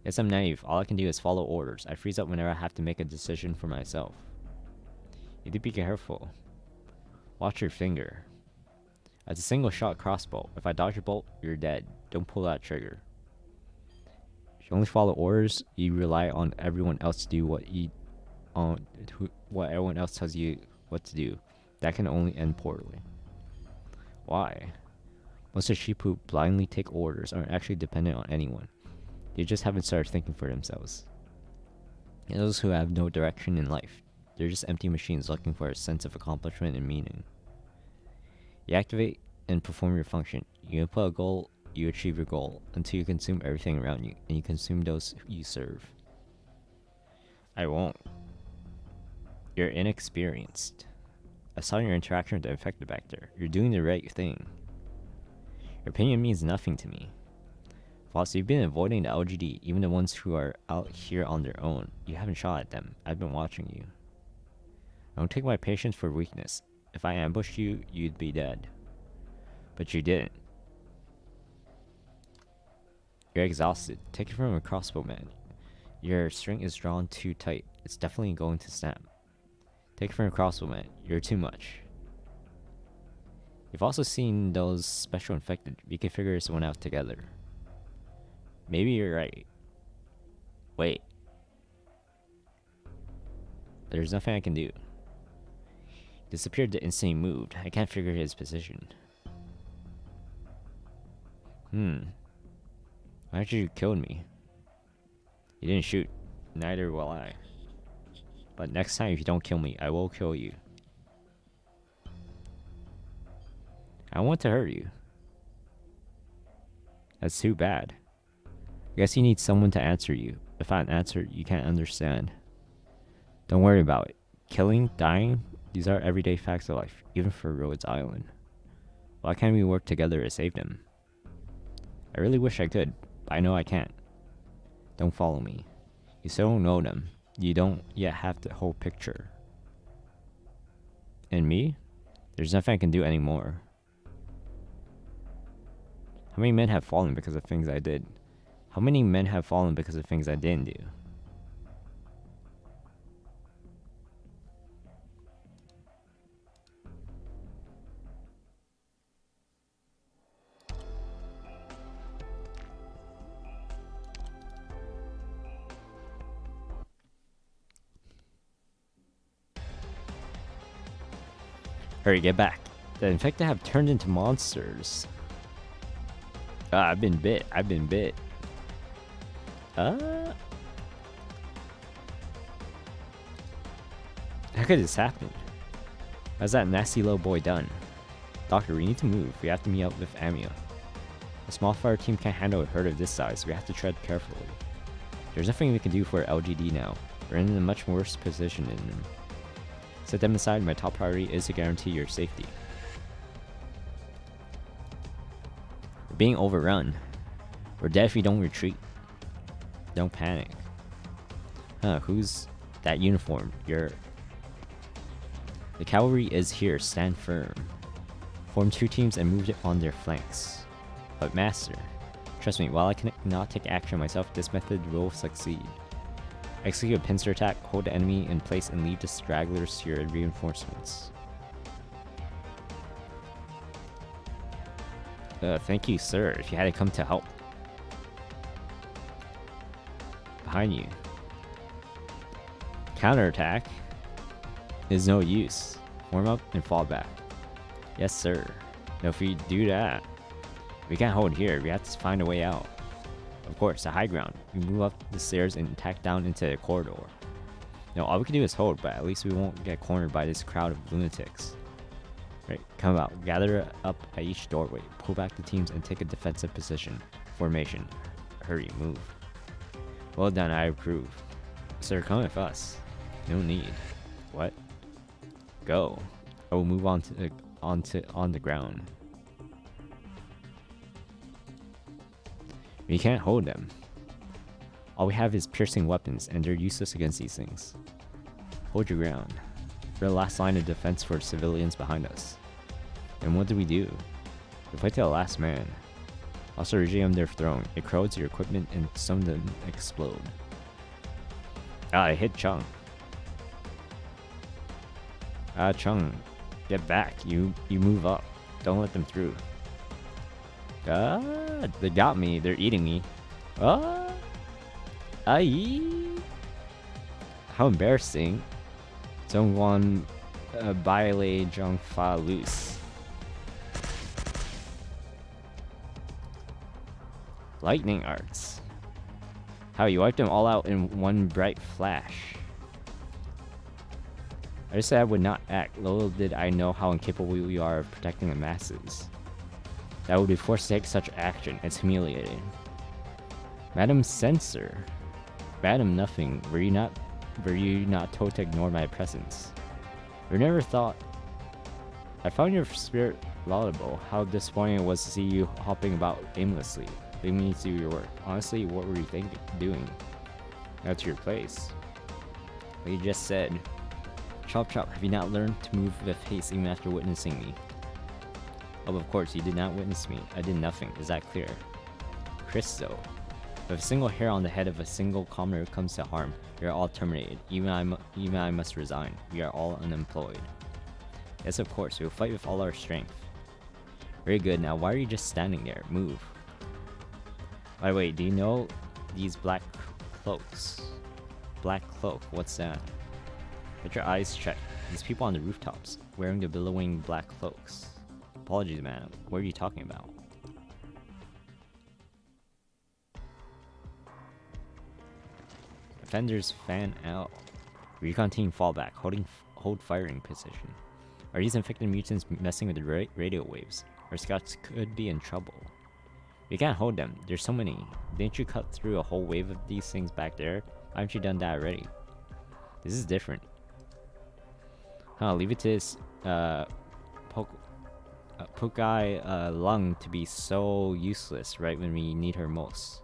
[SPEAKER 1] Yes, I'm naive. All I can do is follow orders. I freeze up whenever I have to make a decision for myself. You need to be careful. Watch your finger. It's a single shot crossbow. If I dodge a bolt, you're dead. Don't pull that trigger. If you only follow orders, you rely on everyone else to do what everyone else tells you what to do. That can only end poorly. Why? Most of the sheep who blindly take orders aren't actually dependent on anyone. They just haven't started thinking for themselves. And those who have no direction in life, they're just empty machines looking for a sense of accomplishment and meaning. You activate and perform your function. You input a goal, you achieve your goal, until you consume everything around you, and you consume those you serve. I won't. You're inexperienced. I saw your interaction with the infected back there. You're doing the right thing. Your opinion means nothing to me. Boss, you've been avoiding the LGD, even the ones who are out here on their own. You haven't shot at them. I've been watching you. Don't take my patience for weakness. If I ambushed you, you'd be dead. But you didn't. You're exhausted. Take it from a crossbowman. Your string is drawn too tight. It's definitely going to snap. Take it from a crossbowman. You're too much. You've also seen those special infected. We can figure this one out together. Maybe you're right. Wait. There's nothing I can do. Disappeared the instant he moved. I can't figure his position. Why did you kill me? You didn't shoot. Neither will I. But next time if you don't kill me, I will kill you. I want to hurt you. That's too bad. I guess you need someone to answer you. If I answer, you can't understand. Don't worry about it. Killing, dying, these are everyday facts of life, even for Rhodes Island. Why can't we work together to save them? I really wish I could, but I know I can't. Don't follow me. You still don't know them. You don't yet have the whole picture. And me? There's nothing I can do anymore. How many men have fallen because of things I did? How many men have fallen because of things I didn't do? Hurry, get back. The infected have turned into monsters. I've been bit. I've been bit. How could this happen? How's that nasty little boy done? Doctor, we need to move. We have to meet up with Amia. A small fire team can't handle a herd of this size. We have to tread carefully. There's nothing we can do for LGD now. We're in a much worse position than them. Set them aside. My top priority is to guarantee your safety. We're being overrun. We're dead if we don't retreat. Don't panic. Huh, who's that uniform? You're... The cavalry is here. Stand firm. Form 2 teams and move it on their flanks. But master, trust me, while I cannot take action myself, this method will succeed. Execute a pincer attack, hold the enemy in place, and leave the stragglers to your reinforcements. Thank you, sir, if you had to come to help. Behind you. Counterattack is no use. Warm up and fall back. Yes, sir. Now if we do that, we can't hold here. We have to find a way out. Of course, the high ground. We move up the stairs and tack down into the corridor. Now all we can do is hold, but at least we won't get cornered by this crowd of lunatics. Right, come out. Gather up at each doorway. Pull back the teams and take a defensive position. Formation. Hurry, move. Well done, I approve. Sir, come with us. No need. What? Go. I will move on the ground. We can't hold them. All we have is piercing weapons, and they're useless against these things. Hold your ground. We're the last line of defense for civilians behind us. And what do? We fight to the last man. Also regime their throne. It corrodes your equipment and some of them explode. I hit Chung. Chung, get back. You move up. Don't let them through. They got me. They're eating me. Aye. How embarrassing. Zhongguan Baile Zhongfa loose. Lightning arts. How you wiped them all out in one bright flash. I just said I would not act. Little did I know how incapable we are of protecting the masses. That I would be forced to take such action. It's humiliating. Madam Censor. Madam nothing. Were you not told to ignore my presence? I never thought. I found your spirit laudable. How disappointing it was to see you hopping about aimlessly. Leaving me to do your work. Honestly, what were you doing? Out to your place. Like you just said. Chop chop, have you not learned to move with haste even after witnessing me? Oh, of course, you did not witness me. I did nothing. Is that clear? Christo. If a single hair on the head of a single commoner comes to harm, we are all terminated. Even I must resign. We are all unemployed. Yes, of course. We will fight with all our strength. Very good. Now, why are you just standing there? Move. By the way, do you know these black cloaks? Black cloak. What's that? Get your eyes checked. These people on the rooftops, wearing the billowing black cloaks. Apologies, madam. What are you talking about? Defenders fan out. Recon team fall back. Hold firing position. Are these infected mutants messing with the radio waves? Our scouts could be in trouble. We can't hold them. There's so many. Didn't you cut through a whole wave of these things back there? Why haven't you done that already? This is different. Leave it to this Pukai Lung to be so useless right when we need her most.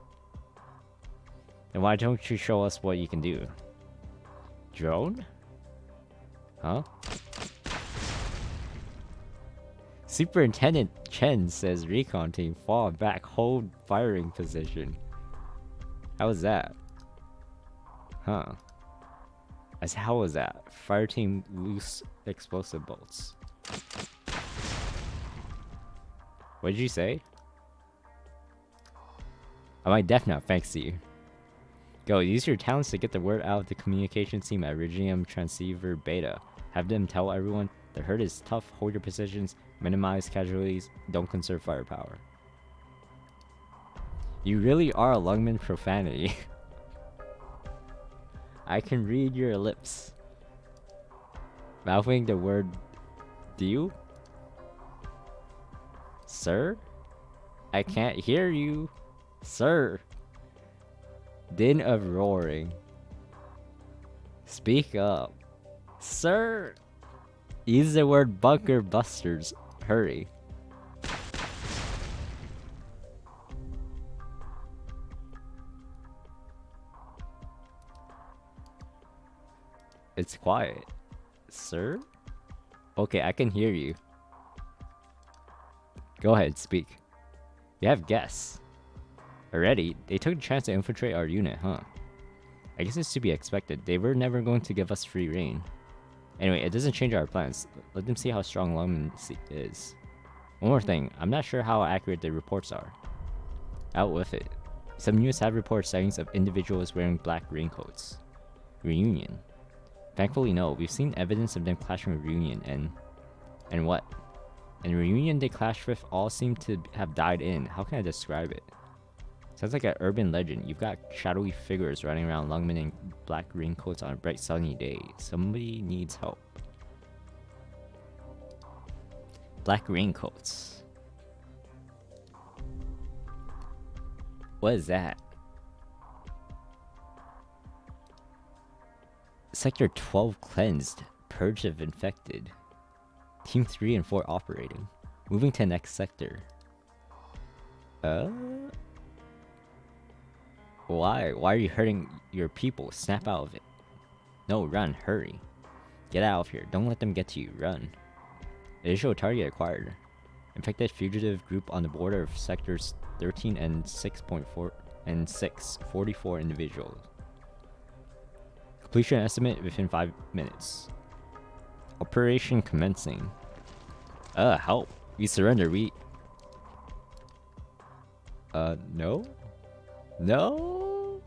[SPEAKER 1] Then why don't you show us what you can do? Drone? Huh? Superintendent Chen says recon team fall back, hold firing position. How was that? Huh. How was that? Fire team loose explosive bolts. What did you say? Am I deaf now? Thanks to you. Go, use your talents to get the word out of the communications team at Regium Transceiver Beta. Have them tell everyone The herd is tough, hold your positions, minimize casualties, don't conserve firepower. You really are a Lungman profanity. I can read your lips. Mouthing the word "do?" Sir? I can't hear you. Sir. Din of roaring. Speak up. Sir. Use the word bunker busters. Hurry. It's quiet. Sir? Okay, I can hear you. Go ahead, speak. You have guests. Already? They took a chance to infiltrate our unit, huh? I guess it's to be expected. They were never going to give us free reign. Anyway, it doesn't change our plans. Let them see how strong Lungman is. One more thing. I'm not sure how accurate the reports are. Out with it. Some units have reported sightings of individuals wearing black raincoats. Reunion. Thankfully, no. We've seen evidence of them clashing with Reunion and what? And Reunion they clashed with all seem to have died in. How can I describe it? Sounds like an urban legend. You've got shadowy figures running around Lungman in black raincoats on a bright sunny day. Somebody needs help. Black raincoats. What is that? Sector 12 cleansed. Purge of infected. Team 3 and 4 operating. Moving to next sector. Why? Why are you hurting your people? Snap out of it. No, run. Hurry. Get out of here. Don't let them get to you. Run. Additional target acquired. Infected fugitive group on the border of sectors 13 and 6.4 and 6. 44 individuals. Completion estimate within 5 minutes. Operation commencing. Help. We surrender. No? No?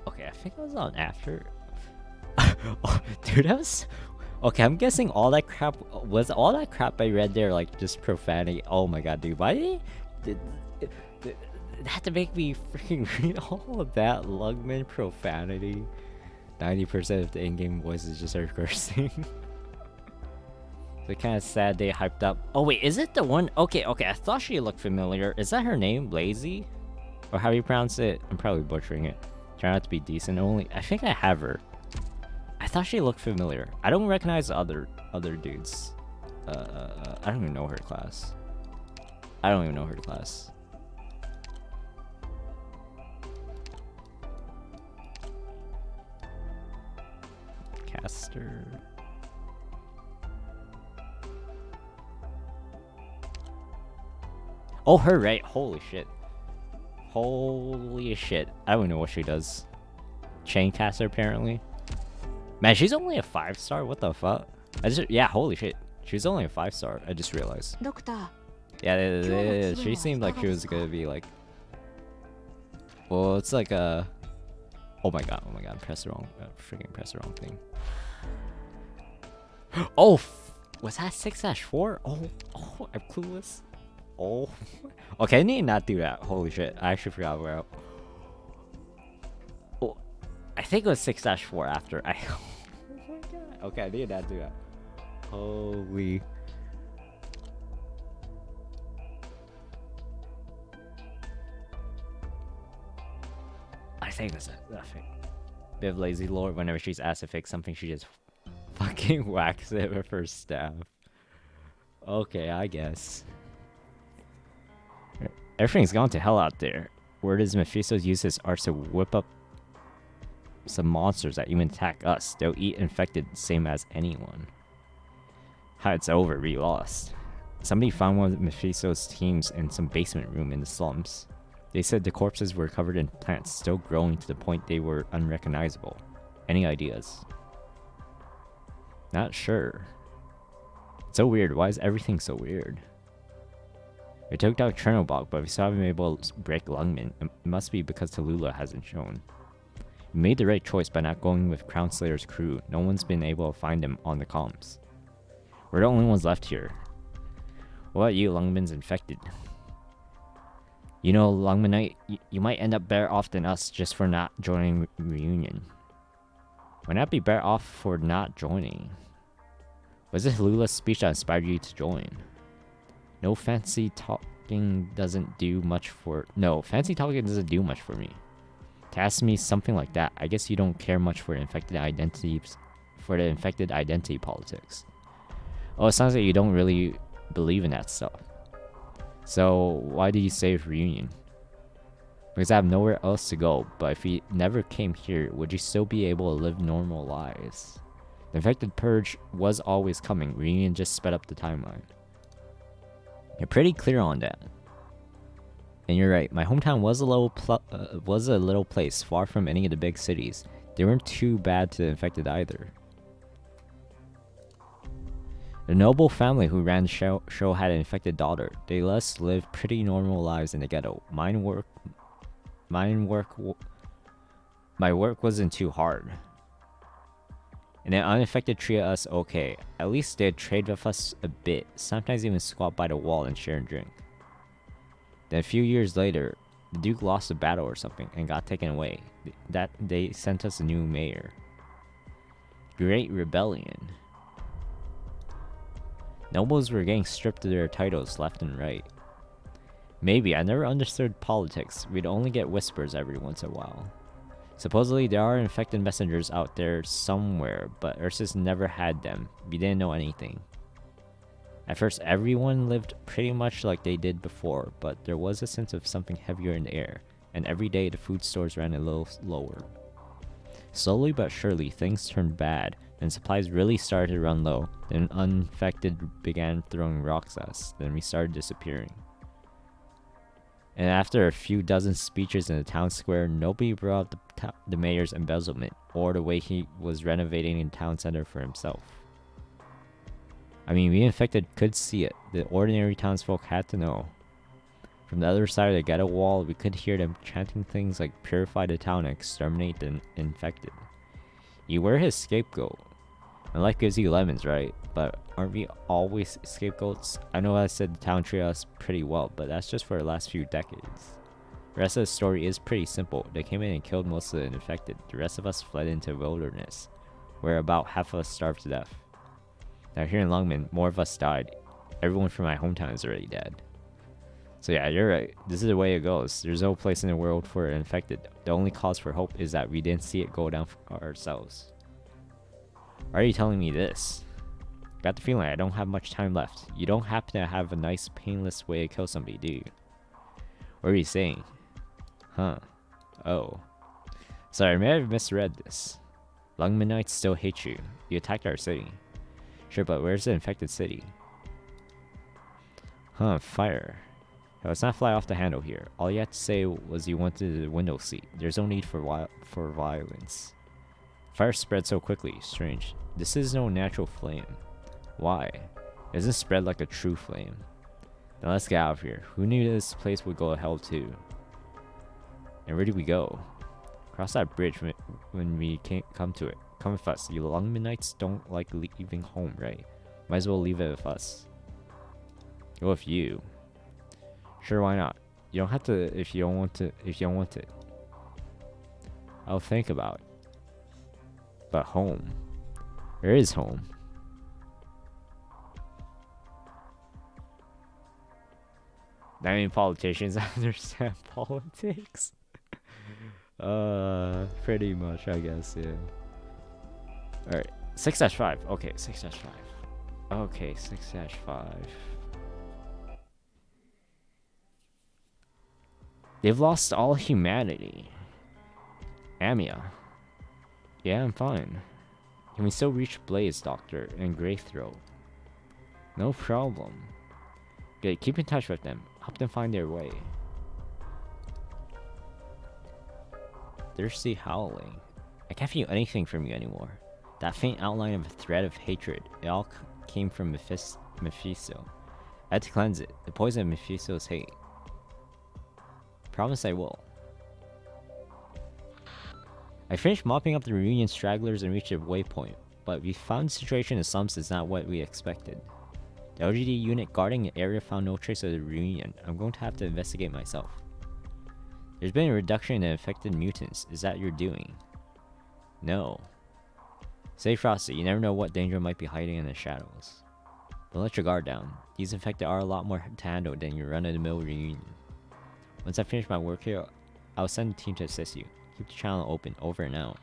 [SPEAKER 1] Okay, I think I was on after. Oh, dude, that was... Okay, I'm guessing all that crap... Was all that crap I read there, like, just profanity? Oh my god, dude. Why did it had to make me freaking read all of that Lungman profanity? 90% of the in-game voices just are cursing. So kind of sad they hyped up. Oh wait, is it the one? Okay, I thought she looked familiar. Is that her name? Lazy? Or how do you pronounce it? I'm probably butchering it. Try not to be decent only. I think I have her. I thought she looked familiar. I don't recognize the other dudes. I don't even know her class. Caster. Oh, her, right? Holy shit. Holy shit. I don't know what she does. Chain caster, apparently. Man, she's only a 5-star? What the fuck? Yeah, holy shit. She's only a 5-star. I just realized. Yeah, she seemed like she was gonna be like... Well, it's like a... Oh my god, press the wrong... freaking press the wrong thing. Oh! Was that 6-4? Oh, I'm clueless. Oh. Okay, I need to not do that. Holy shit, I actually forgot where I... Oh, I think it was 6-4 after I... Oh my god. Okay, I need to not do that. Holy... I think that's that thing. Bit of lazy lore. Whenever she's asked to fix something, she just fucking whacks it with her staff. Okay, I guess. Everything's gone to hell out there. Word is Mephisto's used his arts to whip up some monsters that even attack us. They'll eat infected same as anyone. How it's over, we lost. Somebody found one of Mephisto's teams in some basement room in the slums. They said the corpses were covered in plants, still growing to the point they were unrecognizable. Any ideas? Not sure. It's so weird. Why is everything so weird? We took down Chernobog, but we still haven't been able to break Lungmen. It must be because Tallulah hasn't shown. We made the right choice by not going with Crown Slayer's crew. No one's been able to find him on the comms. We're the only ones left here. What about you, Lungmen's infected? You know, Lungmanite, you might end up better off than us just for not joining Reunion. Why not be better off for not joining? Was it Lula's speech that inspired you to join? No, fancy talking doesn't do much for me. To ask me something like that, I guess you don't care much for infected identities, for the infected identity politics. Oh, it sounds like you don't really believe in that stuff. So why did you save Reunion? Because I have nowhere else to go, but if you never came here, would you still be able to live normal lives? The infected purge was always coming. Reunion just sped up the timeline. You're pretty clear on that. And you're right, my hometown was a little place far from any of the big cities. They weren't too bad to the infected either. The noble family who ran the show had an infected daughter. They let us live pretty normal lives in the ghetto. My work wasn't too hard. And the uninfected treated us okay. At least they'd trade with us a bit, sometimes even squat by the wall and share and drink. Then a few years later, the Duke lost a battle or something and got taken away. They sent us a new mayor. Great rebellion. Nobles were getting stripped of their titles left and right. Maybe, I never understood politics. We'd only get whispers every once in a while. Supposedly there are infected messengers out there somewhere, but Ursus never had them. We didn't know anything. At first, everyone lived pretty much like they did before, but there was a sense of something heavier in the air, and every day the food stores ran a little lower. Slowly but surely, things turned bad, and supplies really started to run low. Then uninfected began throwing rocks at us, then we started disappearing. And after a few dozen speeches in the town square, nobody brought up the mayor's embezzlement, or the way he was renovating the town center for himself. I mean, we infected could see it. The ordinary townsfolk had to know. From the other side of the ghetto wall, we could hear them chanting things like purify the town and exterminate the infected. You were his scapegoat. And life gives you lemons, right? But aren't we always scapegoats? I know I said the town treated us pretty well, but that's just for the last few decades. The rest of the story is pretty simple. They came in and killed most of the infected. The rest of us fled into the wilderness, where about half of us starved to death. Now here in Lungmen, more of us died. Everyone from my hometown is already dead. So yeah, you're right. This is the way it goes. There's no place in the world for an infected. The only cause for hope is that we didn't see it go down for ourselves. Why are you telling me this? Got the feeling I don't have much time left. You don't happen to have a nice, painless way to kill somebody, do you? What are you saying? Huh. Oh. Sorry, I may have misread this. Lungmenites still hate you. You attacked our city. Sure, but where's the infected city? Huh, fire. Hey, let's not fly off the handle here. All you had to say was you wanted the window seat. There's no need for violence. Fire spread so quickly. Strange. This is no natural flame. Why? It doesn't spread like a true flame. Now let's get out of here. Who knew this place would go to hell too? And where do we go? Cross that bridge when we come to it. Come with us. You Lungmenites don't like leaving home, right? Might as well leave it with us. Go with you. Sure, why not? You don't have to if you don't want to. I'll think about it. But home. Where is home? I mean, politicians understand politics. Pretty much, I guess, yeah. Alright, 6-5. Okay, 6-5. Okay, 6-5. They've lost all humanity. Amia. Yeah, I'm fine. Can we still reach Blaze, Doctor, and Readthrough? No problem. Good, keep in touch with them. Help them find their way. Thirsty howling. I can't feel anything from you anymore. That faint outline of a thread of hatred, it all came from Mephisto. I had to cleanse it. The poison of Mephisto's hate. Promise I will. I finished mopping up the reunion stragglers and reached a waypoint, but we found the situation in the slums is not what we expected. The LGD unit guarding the area found no trace of the reunion. I'm going to have to investigate myself. There's been a reduction in the infected mutants. Is that your doing? No. Stay frosty. You never know what danger might be hiding in the shadows. Don't let your guard down. These infected are a lot more to handle than your run-of-the-mill reunion. Once I finish my work here, I'll send a team to assist you. Keep the channel open. Over and out.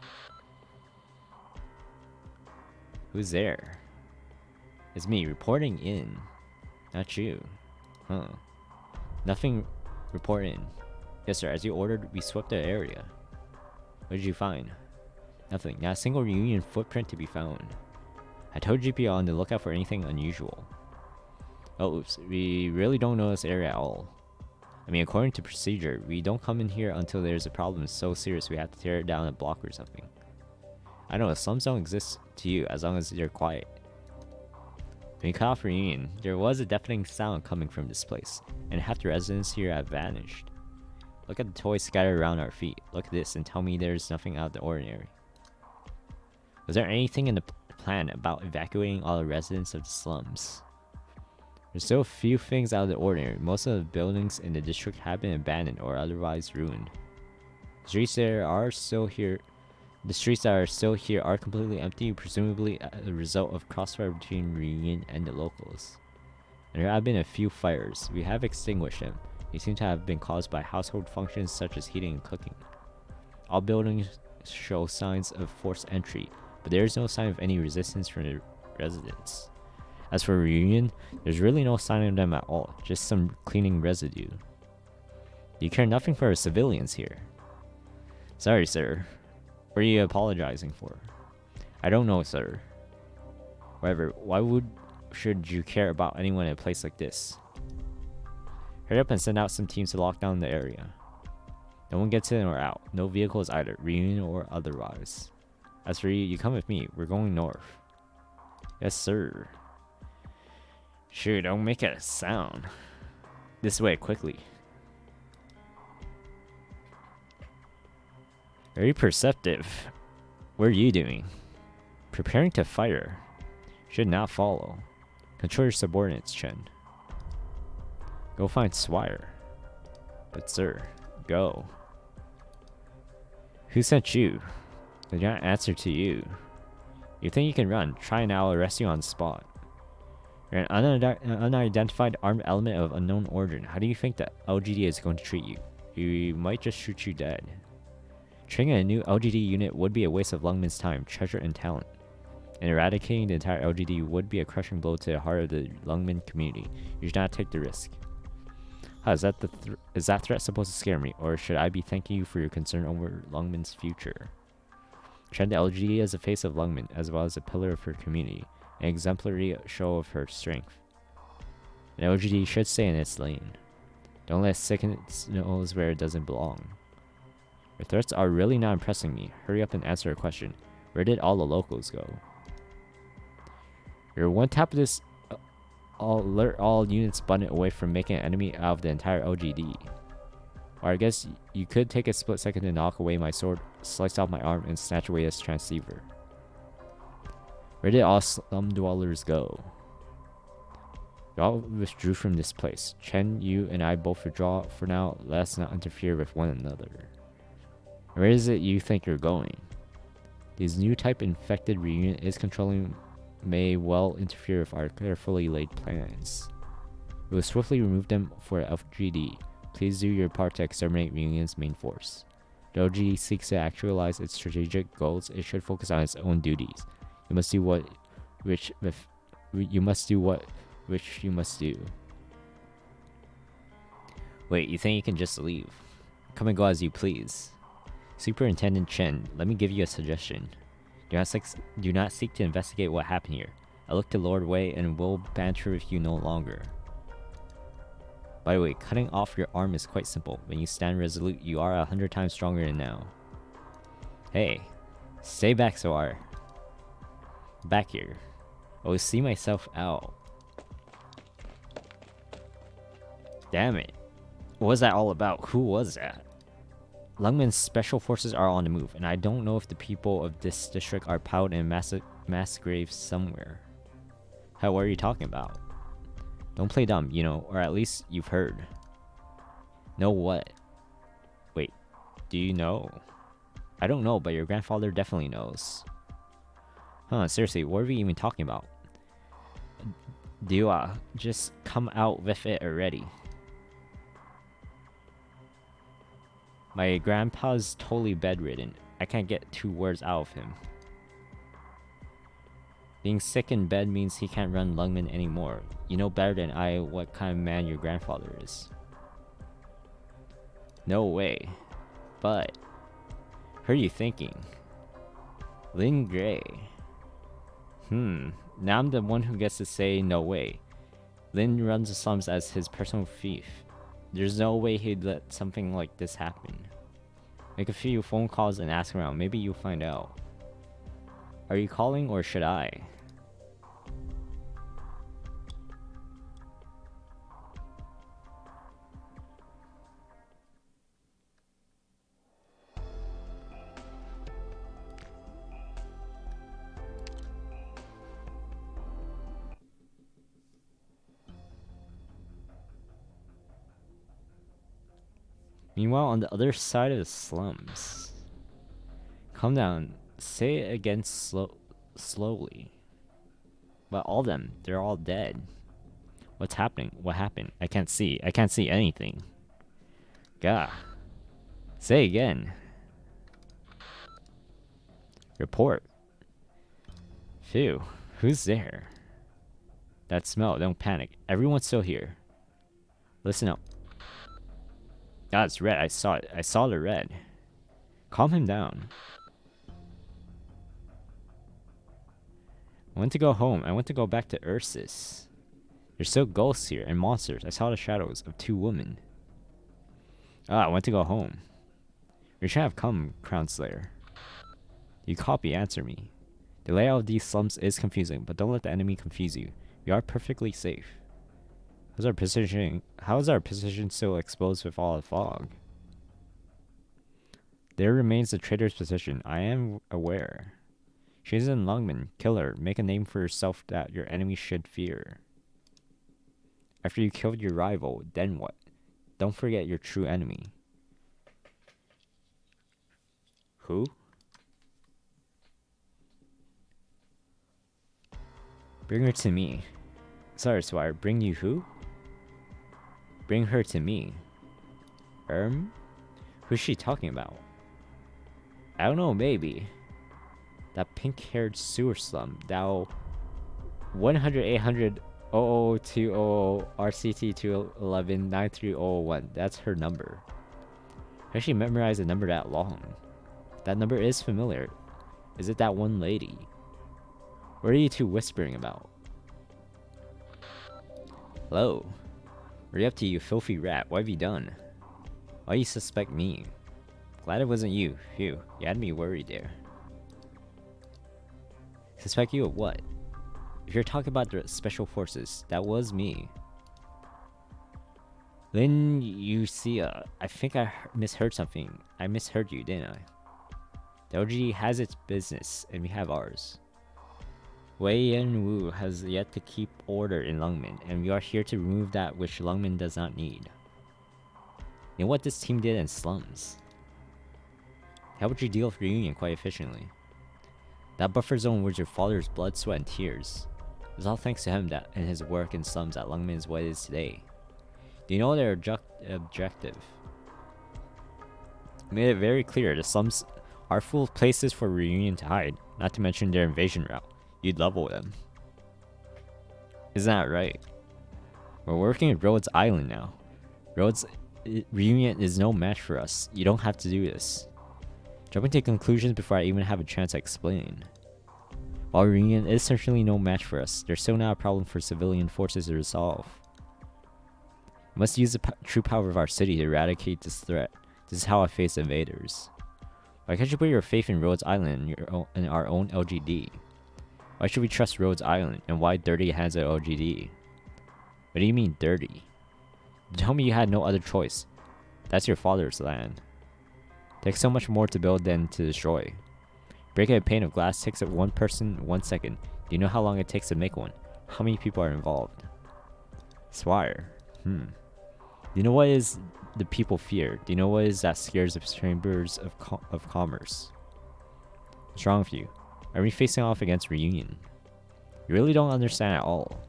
[SPEAKER 1] Who's there? It's me, reporting in. Not you. Huh. Nothing. Report in. Yes, sir. As you ordered, we swept the area. What did you find? Nothing. Not a single reunion footprint to be found. I told GP on the lookout for anything unusual. Oh, oops. We really don't know this area at all. I mean, according to procedure, we don't come in here until there's a problem so serious we have to tear it down a block or something. I know, slums don't exist to you as long as they're quiet. When you cut off reunion, there was a deafening sound coming from this place, and half the residents here have vanished. Look at the toys scattered around our feet. Look at this and tell me there's nothing out of the ordinary. Was there anything in the plan about evacuating all the residents of the slums? There's still a few things out of the ordinary. Most of the buildings in the district have been abandoned or otherwise ruined. The streets that are still here are completely empty, presumably as a result of crossfire between Reunion and the locals. And there have been a few fires. We have extinguished them. They seem to have been caused by household functions such as heating and cooking. All buildings show signs of forced entry, but there is no sign of any resistance from the residents. As for Reunion, there's really no sign of them at all, just some cleaning residue. You care nothing for civilians here. Sorry, sir. What are you apologizing for? I don't know, sir. Whatever, should you care about anyone in a place like this? Hurry up and send out some teams to lock down the area. No one gets in or out. No vehicles either, Reunion or otherwise. As for you, you come with me. We're going north. Yes, sir. Sure, don't make it a sound. This way, quickly. Very perceptive. What are you doing? Preparing to fire. Should not follow. Control your subordinates, Chen. Go find Swire. But sir, go. Who sent you? They did not answer to you. You think you can run? Try and I'll arrest you on the spot. You're an unidentified armed element of unknown origin. How do you think that LGD is going to treat you? We might just shoot you dead. Training a new LGD unit would be a waste of Lungman's time, treasure, and talent. And eradicating the entire LGD would be a crushing blow to the heart of the Lungman community. You should not take the risk. How is that threat supposed to scare me, or should I be thanking you for your concern over Lungman's future? Trend the LGD as the face of Lungman, as well as a pillar of her community, an exemplary show of her strength. An LGD should stay in its lane. Don't let it stick its nose where it doesn't belong. Your threats are really not impressing me. Hurry up and answer a question. Where did all the locals go? Your one tap of this alert all units button away from making an enemy out of the entire LGD. Or I guess you could take a split second to knock away my sword, slice off my arm, and snatch away this transceiver. Where did all slum dwellers go? You all withdrew from this place. Chen, you, and I both withdraw for now. Let's not interfere with one another. Where is it you think you're going? This new type infected reunion is controlling may well interfere with our carefully laid plans. We will swiftly remove them for LGD. Please do your part to exterminate Reunion's main force. The LGD seeks to actualize its strategic goals. It should focus on its own duties. You must do which you must do. Wait, you think you can just leave? Come and go as you please. Superintendent Chen, let me give you a suggestion. Do not seek to investigate what happened here. I look to Lord Wei and will banter with you no longer. By the way, cutting off your arm is quite simple. When you stand resolute, you are 100 times stronger than now. Hey, stay back, Soar. Back here. I will see myself out. Damn it. What was that all about? Who was that? Lungman's special forces are on the move, and I don't know if the people of this district are piled in mass graves somewhere. Hell, what are you talking about? Don't play dumb, you know, or at least you've heard. Know what? Wait, do you know? I don't know, but your grandfather definitely knows. Huh, seriously, what are we even talking about? Dua, just come out with it already. My grandpa's totally bedridden. I can't get 2 words out of him. Being sick in bed means he can't run Lungman anymore. You know better than I what kind of man your grandfather is. No way. But, who are you thinking? Lin Gray. Now I'm the one who gets to say no way. Lin runs the slums as his personal thief. There's no way he'd let something like this happen. Make a few phone calls and ask around. Maybe you'll find out. Are you calling or should I? Meanwhile, on the other side of the slums. Calm down. Say it again slowly. But all of them, they're all dead. What's happening? What happened? I can't see. I can't see anything. Gah. Say again. Report. Phew. Who's there? That smell. Don't panic. Everyone's still here. Listen up. Ah, it's red. I saw it. I saw the red. Calm him down. I want to go home. I want to go back to Ursus. There's still ghosts here and monsters. I saw the shadows of 2 women. Ah, I want to go home. We should have come, Crown Slayer. You copy, answer me. The layout of these slums is confusing, but don't let the enemy confuse you. We are perfectly safe. How is our position still exposed with all the fog? There remains the traitor's position. I am aware. She's in Lungman. Kill her. Make a name for yourself that your enemy should fear. After you killed your rival, then what? Don't forget your true enemy. Who? Bring her to me. Sorry, Swire. Bring you who? Bring her to me. Who's she talking about? I don't know, maybe. That pink-haired sewer slum. Thou 100 800 00200 RCT 211 93001. That's her number. I actually memorized a number that long. That number is familiar. Is it that one lady? What are you two whispering about? Hello? What are you up to, you filthy rat? What have you done? Why do you suspect me? Glad it wasn't you. Phew, you had me worried there. Suspect you of what? If you're talking about the special forces, that was me. Then you see, I think I misheard something. I misheard you, didn't I? The LG has its business, and we have ours. Wei Yen Wu has yet to keep order in Lungman, and we are here to remove that which Lungman does not need. You know what this team did in slums? How would you deal with reunion quite efficiently? That buffer zone was your father's blood, sweat, and tears. It was all thanks to him that and his work in slums that Lungman is what it is today. Do you know their objective? Made it very clear the slums are full of places for reunion to hide, not to mention their invasion route. You'd level them. Isn't that right? We're working at Rhodes Island now. Rhodes reunion is no match for us. You don't have to do this. Jumping to conclusions before I even have a chance to explain. While reunion is certainly no match for us, there's still not a problem for civilian forces to resolve. We must use the true power of our city to eradicate this threat. This is how I face invaders. Why can't you put your faith in Rhodes Island and our own LGD? Why should we trust Rhodes Island, and why dirty hands at LGD? What do you mean dirty? Tell me you had no other choice. That's your father's land. Takes so much more to build than to destroy. Breaking a pane of glass takes up one person 1 second. Do you know how long it takes to make one? How many people are involved? Swire. Do you know what is the people fear? Do you know what is that scares the chambers of commerce? What's wrong with you? Are we facing off against Reunion? You really don't understand at all.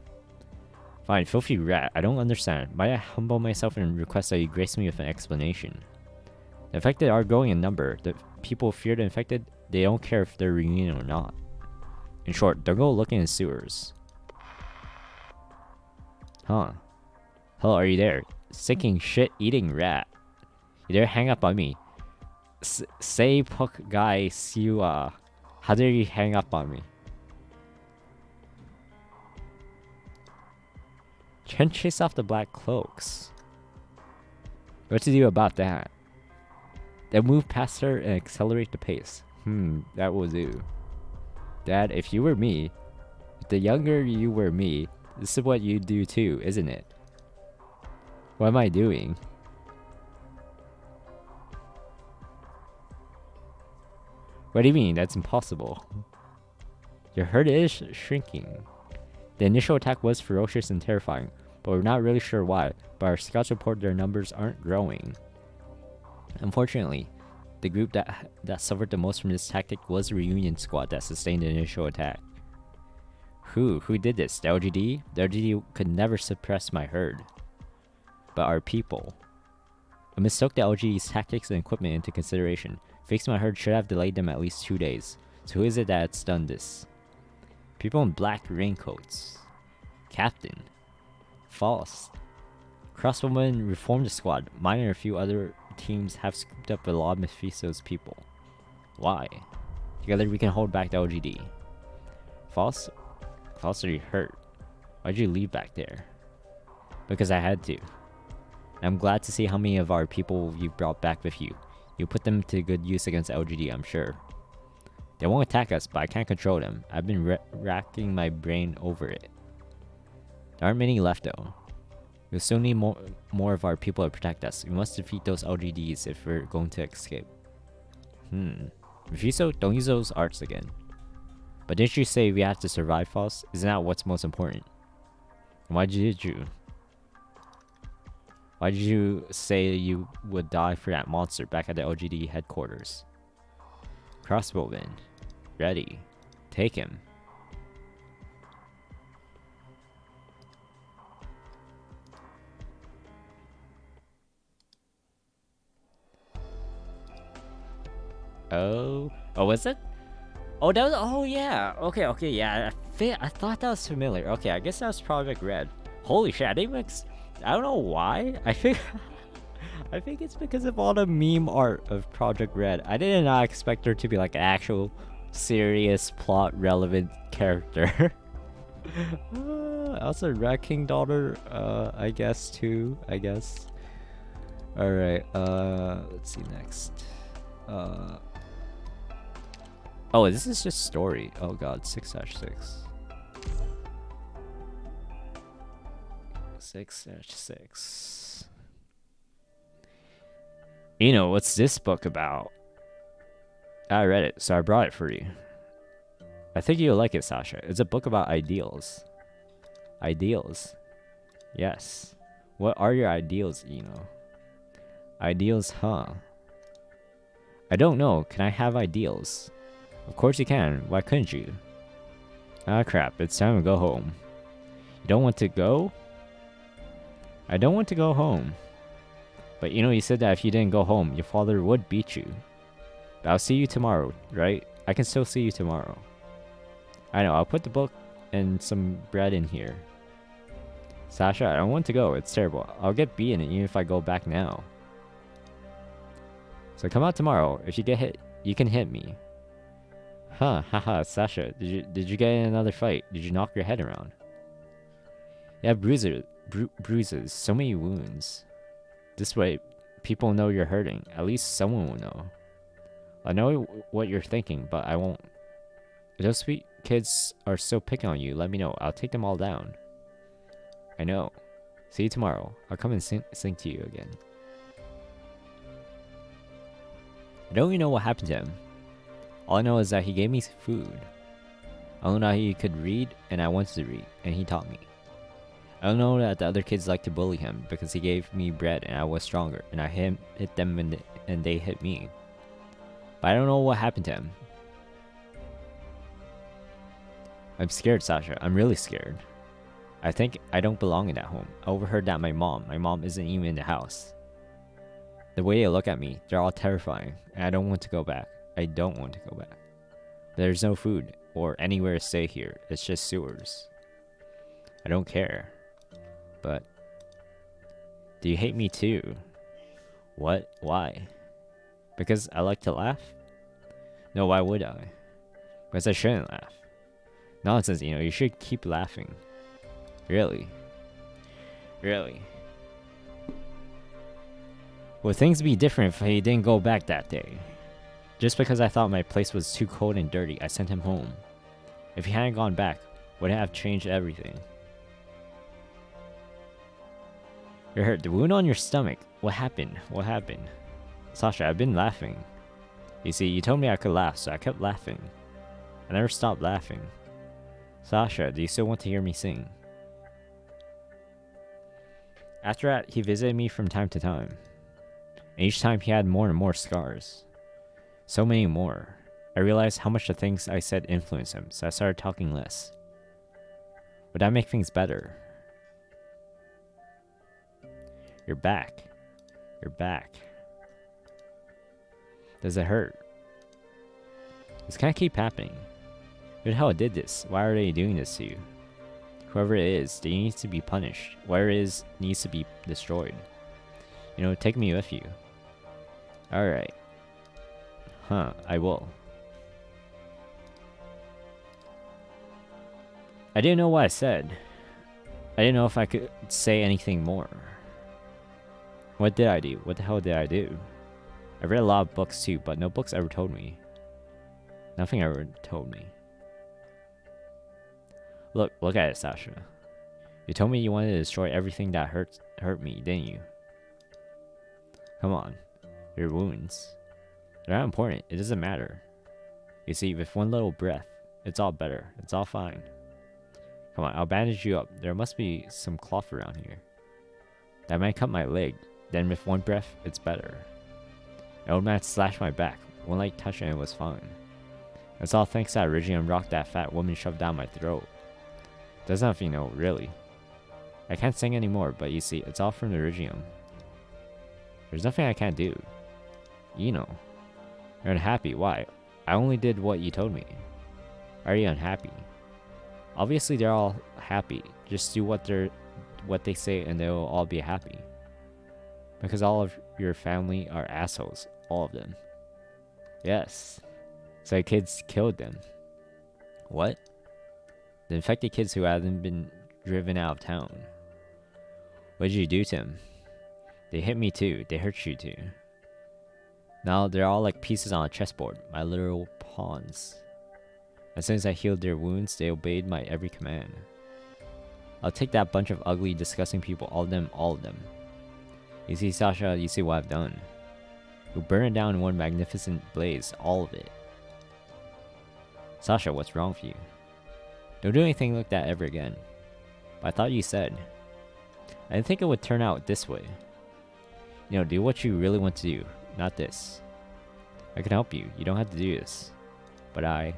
[SPEAKER 1] Fine, filthy rat, I don't understand. Might I humble myself and request that you grace me with an explanation? The infected are growing in number. The people fear the infected. They don't care if they're Reunion or not. In short, they'll go looking in sewers. Huh. Hello, are you there? Sinking shit eating rat. You dare hang up on me. Say puk guy siwa. How dare you hang up on me? Try and chase off the black cloaks. What to do about that? Then move past her and accelerate the pace. That will do. Dad, if you were me, if the younger you were me, this is what you'd do too, isn't it? What am I doing? What do you mean? That's impossible. Your herd is shrinking. The initial attack was ferocious and terrifying, but we're not really sure why. But our scouts report their numbers aren't growing. Unfortunately, the group that suffered the most from this tactic was the Reunion squad that sustained the initial attack. Who did this? The LGD? The LGD could never suppress my herd. But our people. I mistook the LGD's tactics and equipment into consideration. Fixing my herd should have delayed them at least 2 days. So who is it that's done this? People in black raincoats. Captain. False. Crossbowmen reformed the squad. Mine and a few other teams have scooped up a lot of Mephisto's people. Why? Together we can hold back the LGD. False? False, are you hurt? Why'd you leave back there? Because I had to. I'm glad to see how many of our people you've brought back with you. You put them to good use against LGD, I'm sure. They won't attack us, but I can't control them. I've been racking my brain over it. There aren't many left though. We'll still need more of our people to protect us. We must defeat those LGDs if we're going to escape. Mephisto, don't use those arts again. But didn't you say we have to survive, False? Isn't that what's most important? Why did you? Why did you say you would die for that monster back at the LGD headquarters? Crossbowman. Ready. Take him. Oh, was it? Oh, that was. Oh, yeah. Okay, yeah. I thought that was familiar. Okay, I guess that was Project Red. Holy shit! I don't know why. I think it's because of all the meme art of Project Red. I did not expect her to be like an actual, serious, plot relevant character. Also, Rat King daughter. I guess too. I guess. All right. Let's see next. Oh, this is just story. Oh god, 6/6. 6/6. You know, what's this book about? I read it, so I brought it for you. I think you'll like it, Sasha. It's a book about ideals. Ideals? Yes. What are your ideals, Eno? Ideals, huh? I don't know. Can I have ideals? Of course you can. Why couldn't you? Ah crap, it's time to go home. You don't want to go? I don't want to go home. But you know, you said that if you didn't go home, your father would beat you. But I'll see you tomorrow, right? I can still see you tomorrow. I know, I'll put the book and some bread in here. Sasha, I don't want to go. It's terrible. I'll get beaten even if I go back now. So come out tomorrow. If you get hit, you can hit me. Huh, haha, Sasha, did you get in another fight? Did you knock your head around? You have bruises, so many wounds. This way, people know you're hurting. At least someone will know. I know what you're thinking, but I won't. If those sweet kids are still picking on you, let me know. I'll take them all down. I know. See you tomorrow. I'll come and sing to you again. I don't even know what happened to him. All I know is that he gave me food. I don't know that he could read, and I wanted to read, and he taught me. I don't know that the other kids like to bully him because he gave me bread and I was stronger, and I hit them and they hit me. But I don't know what happened to him. I'm scared, Sasha. I'm really scared. I think I don't belong in that home. I overheard that my mom isn't even in the house. The way they look at me, they're all terrifying, and I don't want to go back. I don't want to go back. There's no food or anywhere to stay here. It's just sewers. I don't care. But do you hate me too? What? Why? Because I like to laugh? No, why would I? Because I shouldn't laugh. Nonsense, you know, you should keep laughing. Really? Really? Would things be different if he didn't go back that day? Just because I thought my place was too cold and dirty, I sent him home. If he hadn't gone back, would it have changed everything? You're hurt. The wound on your stomach. What happened? What happened? Sasha, I've been laughing. You see, you told me I could laugh, so I kept laughing. I never stopped laughing. Sasha, do you still want to hear me sing? After that, he visited me from time to time. And each time he had more and more scars. So many more. I realized how much the things I said influenced him, so I started talking less. Would that make things better? You're back. You're back. Does it hurt? This can't keep happening. Who the hell did this? Why are they doing this to you? Whoever it is, they need to be punished. Whatever it is needs to be destroyed. You know, take me with you. Alright. Huh, I will. I didn't know what I said. I didn't know if I could say anything more. What did I do? What the hell did I do? I read a lot of books too, but no books ever told me. Nothing ever told me. Look at it, Sasha. You told me you wanted to destroy everything that hurt me, didn't you? Come on. Your wounds. They're not important. It doesn't matter. You see, with one little breath, it's all better. It's all fine. Come on, I'll bandage you up. There must be some cloth around here. That might cut my leg. Then with one breath, it's better. An old man slashed my back. One light touch and it was fine. It's all thanks to that Iridium rock that fat woman shoved down my throat. Doesn't have, you know, really. I can't sing anymore, but you see, it's all from the Iridium. There's nothing I can't do. You know. You're unhappy. Why? I only did what you told me. Are you unhappy? Obviously, they're all happy. Just do what they say and they'll all be happy. Because all of your family are assholes. All of them. Yes. So the kids killed them. What? The infected kids who hadn't been driven out of town. What did you do to them? They hit me too. They hurt you too. Now they're all like pieces on a chessboard. My literal pawns. As soon as I healed their wounds, they obeyed my every command. I'll take that bunch of ugly, disgusting people, all of them. You see, Sasha, you see what I've done. You'll burn it down in one magnificent blaze, all of it. Sasha, what's wrong with you? Don't do anything like that ever again. But I thought you said. I didn't think it would turn out this way. You know, do what you really want to do, not this. I can help you. You don't have to do this. But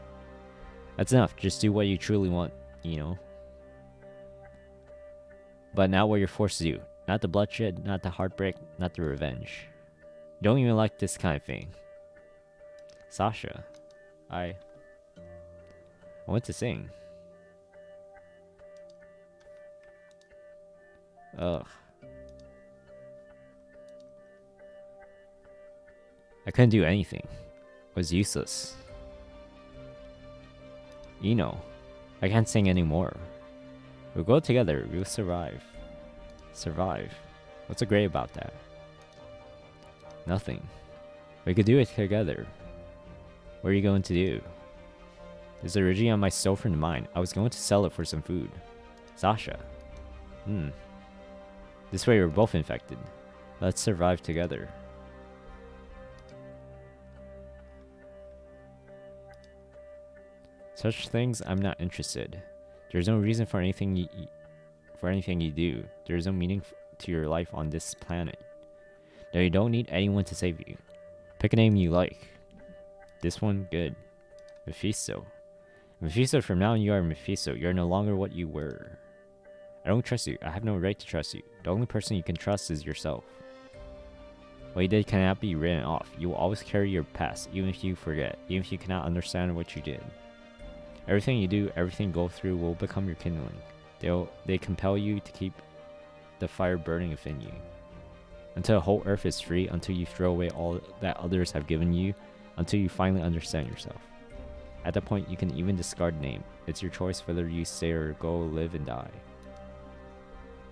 [SPEAKER 1] that's enough. Just do what you truly want, you know. But not what you're forced to do. Not the bloodshed, not the heartbreak, not the revenge. You don't even like this kind of thing. Sasha, I want to sing. Ugh. I couldn't do anything. It was useless. You know, I can't sing anymore. We'll go together. We'll survive. Survive? What's so great about that? Nothing. We could do it together. What are you going to do? There's a Iridium I stole from mine. I was going to sell it for some food. Sasha. This way we're both infected. Let's survive together. Such things, I'm not interested. There's no reason for anything you do. There's no meaning to your life on this planet. Now you don't need anyone to save you. Pick a name you like. This one, good. Mephisto. Mephisto, from now on you are Mephisto. You're no longer what you were. I don't trust you. I have no right to trust you. The only person you can trust is yourself. What you did cannot be written off. You will always carry your past, even if you forget, even if you cannot understand what you did. Everything you do, everything you go through will become your kindling. They compel you to keep the fire burning within you. Until the whole earth is free, until you throw away all that others have given you, until you finally understand yourself. At that point, you can even discard name. It's your choice whether you stay or go live and die.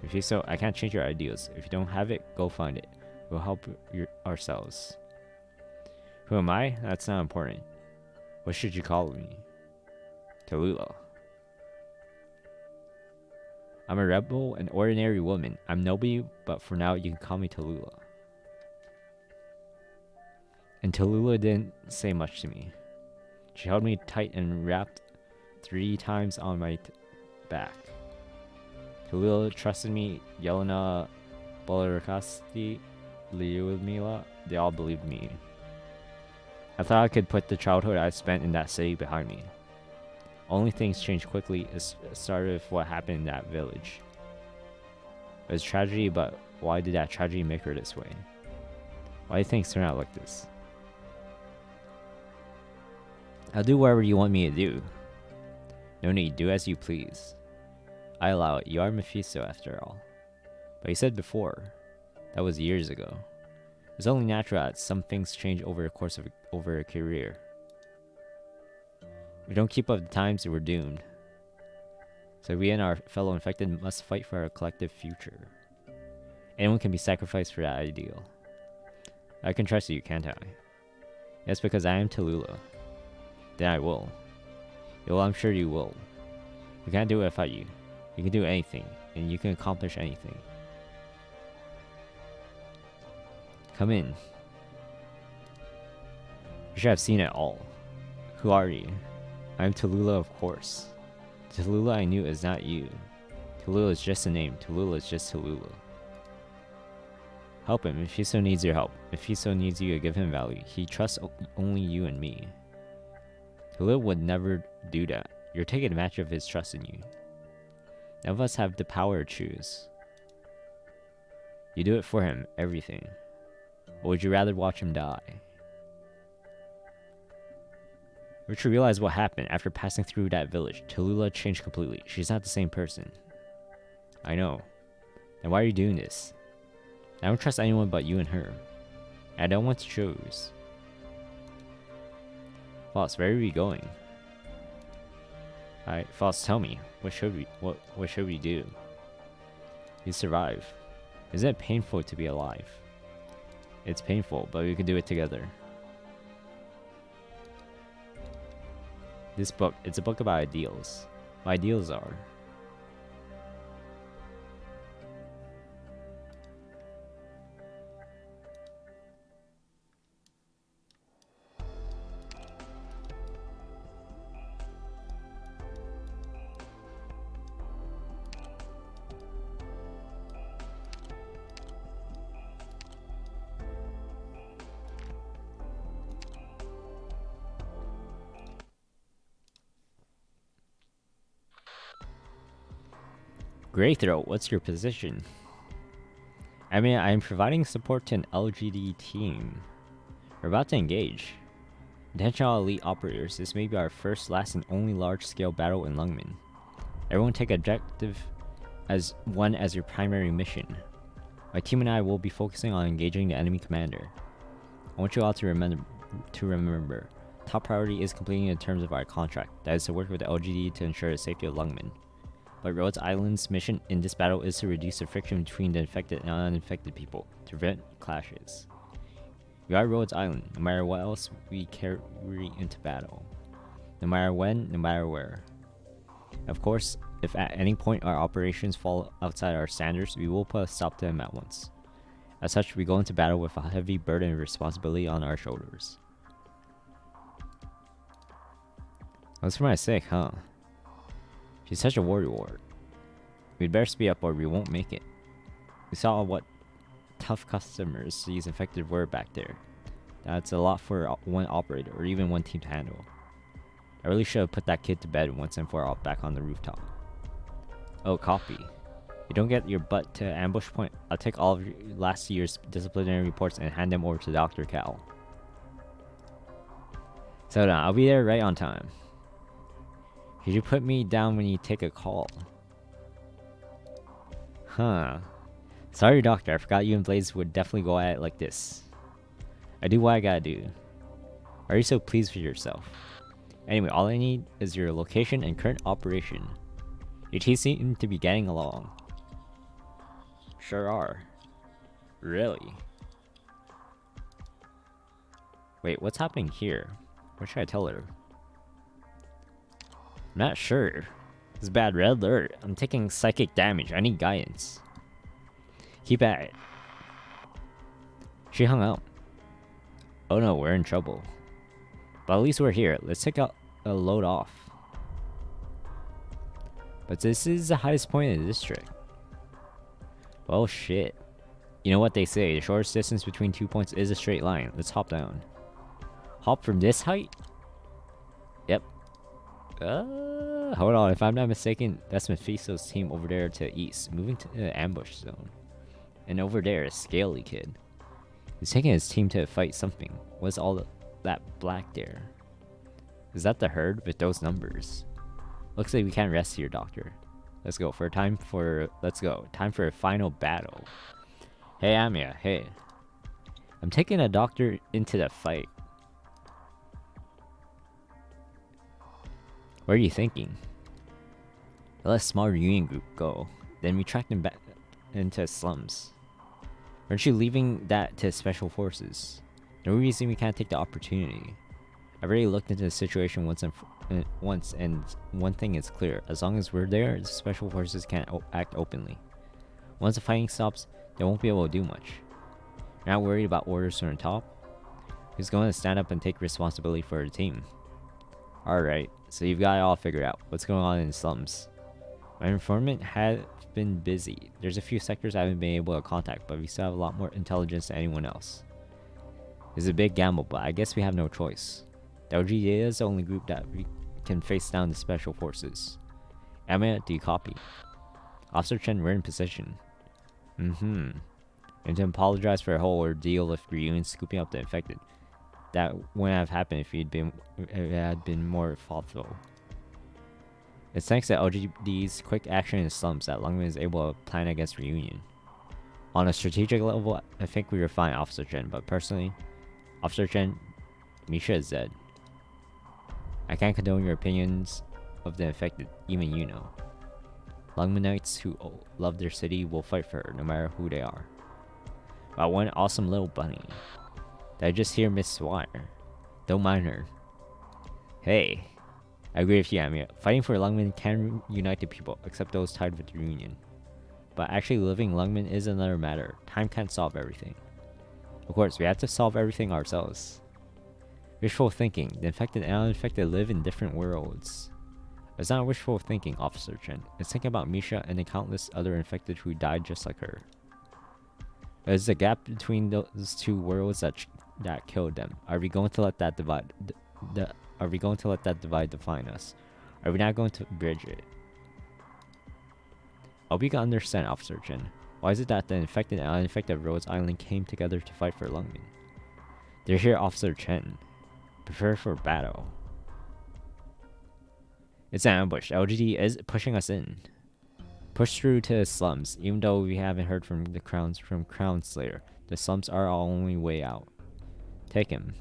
[SPEAKER 1] If you so, I can't change your ideals. If you don't have it, go find it. We'll help ourselves. Who am I? That's not important. What should you call me? Tallulah. I'm a rebel, an ordinary woman. I'm nobody, but for now you can call me Tallulah. And Tallulah didn't say much to me. She held me tight and rapped 3 times on my back. Tallulah trusted me. Yelena, Bolarakasti, Liudmila, they all believed me. I thought I could put the childhood I spent in that city behind me. Only things changed quickly. It started with what happened in that village. It was tragedy, but why did that tragedy make her this way? Why do things turn out like this? I'll do whatever you want me to do. No need, do as you please. I allow it. You are Mephisto after all. But you said before, that was years ago. It's only natural that some things change over the course of a career. If we don't keep up the times, we're doomed. So we and our fellow infected must fight for our collective future. Anyone can be sacrificed for that ideal. I can trust you, can't I? Yes, because I am Tallulah. Then I will. Well, I'm sure you will. We can't do it without you. You can do anything, and you can accomplish anything. Come in. You should have seen it all. Who are you? I'm Tallulah, of course. The Tallulah I knew is not you. Tallulah is just a name. Tallulah is just Tallulah. Help him. Mephisto needs your help. Mephisto needs you to give him value. He trusts only you and me. Tallulah would never do that. You're taking advantage of his trust in you. None of us have the power to choose. You do it for him, everything. Or would you rather watch him die? Richard realized what happened after passing through that village. Tallulah changed completely. She's not the same person. I know. And why are you doing this? I don't trust anyone but you and her. And I don't want to choose. Foss, where are we going? Alright, Foss, tell me. What should we do? You survive. Isn't it painful to be alive? It's painful, but we can do it together. This book, it's a book about ideals. My ideals are... Readthrough, what's your position? I mean, I'm providing support to an LGD team. We're about to engage. Intentional elite operators, this may be our first, last, and only large-scale battle in Lungmen. Everyone take objective as one as your primary mission. My team and I will be focusing on engaging the enemy commander. I want you all to remember, top priority is completing the terms of our contract, that is to work with the LGD to ensure the safety of Lungmen. But Rhodes Island's mission in this battle is to reduce the friction between the infected and uninfected people, to prevent clashes. We are Rhodes Island, no matter what else we carry into battle. No matter when, no matter where. Of course, If at any point our operations fall outside our standards, we will put a stop to them at once. As such, we go into battle with a heavy burden of responsibility on our shoulders. That's for my sake, huh? She's such a warrior. We'd better speed up or we won't make it. We saw what tough customers these infected were back there. That's a lot for one operator or even one team to handle. I really should have put that kid to bed once and for all back on the rooftop. Oh, copy. You don't get your butt to ambush point, I'll take all of last year's disciplinary reports and hand them over to Dr. Cal. So I'll be there right on time. Could you put me down when you take a call? Huh. Sorry, Doctor, I forgot you and Blaze would definitely go at it like this. I do what I gotta do. Are you so pleased with yourself? Anyway, all I need is your location and current operation. Your team seem to be getting along. Sure are. Really? Wait, what's happening here? What should I tell her? I'm not sure. It's a bad red alert. I'm taking psychic damage. I need guidance. Keep at it. She hung out. Oh no, we're in trouble. But at least we're here. Let's take a load off. But this is the highest point in the district. Well, shit. You know what they say, the shortest distance between 2 points is a straight line. Let's hop down. Hop from this height? Yep. Hold on, if I'm not mistaken, that's Mephisto's team over there to the east, moving to the ambush zone. And over there, a scaly kid. He's taking his team to fight something. What's all that black there? Is that the herd with those numbers? Looks like we can't rest here, Doctor. Let's go. Let's go. Time for a final battle. Hey, Amia. Hey. I'm taking a doctor into the fight. What are you thinking? Let a small reunion group go. Then we track them back into slums. Aren't you leaving that to special forces? No reason we can't take the opportunity. I've already looked into the situation once, and one thing is clear. As long as we're there, the special forces can't act openly. Once the fighting stops, they won't be able to do much. You're not worried about orders from the top? Who's going to stand up and take responsibility for the team? Alright, so you've got it all figured out. What's going on in the slums? My informant has been busy. There's a few sectors I haven't been able to contact, but we still have a lot more intelligence than anyone else. It's a big gamble, but I guess we have no choice. The LGA is the only group that we can face down the special forces. Emma, do you copy? Officer Chen, we're in position. And to apologize for the whole ordeal with Ryun scooping up the infected. That wouldn't have happened if it had been more thoughtful. It's thanks to LGD's quick action in the slums that Lungman is able to plan against reunion. On a strategic level, I think we were fine, Officer Chen, but personally, Officer Chen, Misha is dead. I can't condone your opinions of the infected, even you know. Lungmanites who love their city will fight for her, no matter who they are. About one awesome little bunny. Did I just hear Miss Swire? Don't mind her. Hey. I agree with you, Amia. Fighting for Lungman can unite the people, except those tied with the Union. But actually living Lungman is another matter. Time can't solve everything. Of course, we have to solve everything ourselves. Wishful thinking. The infected and uninfected live in different worlds. It's not wishful thinking, Officer Chen. It's thinking about Misha and the countless other infected who died just like her. There's a gap between those two worlds that killed them. Are we going to let that divide define us? Are we not going to bridge it? I hope you can understand, Officer Chen. Why is it that the infected and uninfected Rhodes Island came together to fight for Lungman? They're here, Officer Chen. Prepare for battle. It's an ambush. LGD is pushing us in. Push through to the slums. Even though we haven't heard from Crown Slayer, the slums are our only way out. Take him.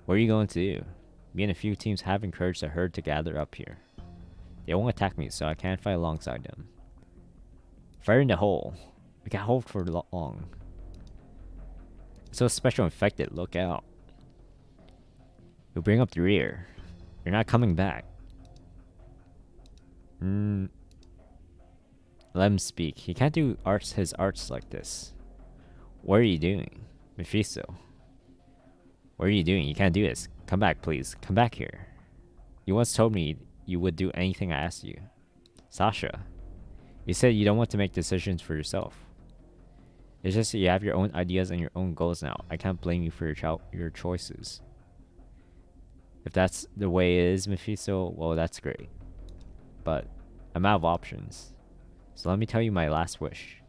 [SPEAKER 1] What are you going to do? Me and a few teams have encouraged the herd to gather up here. They won't attack me, so I can't fight alongside them. Fire in the hole. We can't hold for long. So special infected, look out. You'll bring up the rear. You're not coming back. Let him speak. He can't do his arts like this. What are you doing? Mephisto. What are you doing? You can't do this. Come back, please. Come back here. You once told me you would do anything I asked you. Sasha. You said you don't want to make decisions for yourself. It's just that you have your own ideas and your own goals now. I can't blame you for your choices. If that's the way it is, Mephisto, well, that's great. But I'm out of options. So let me tell you my last wish.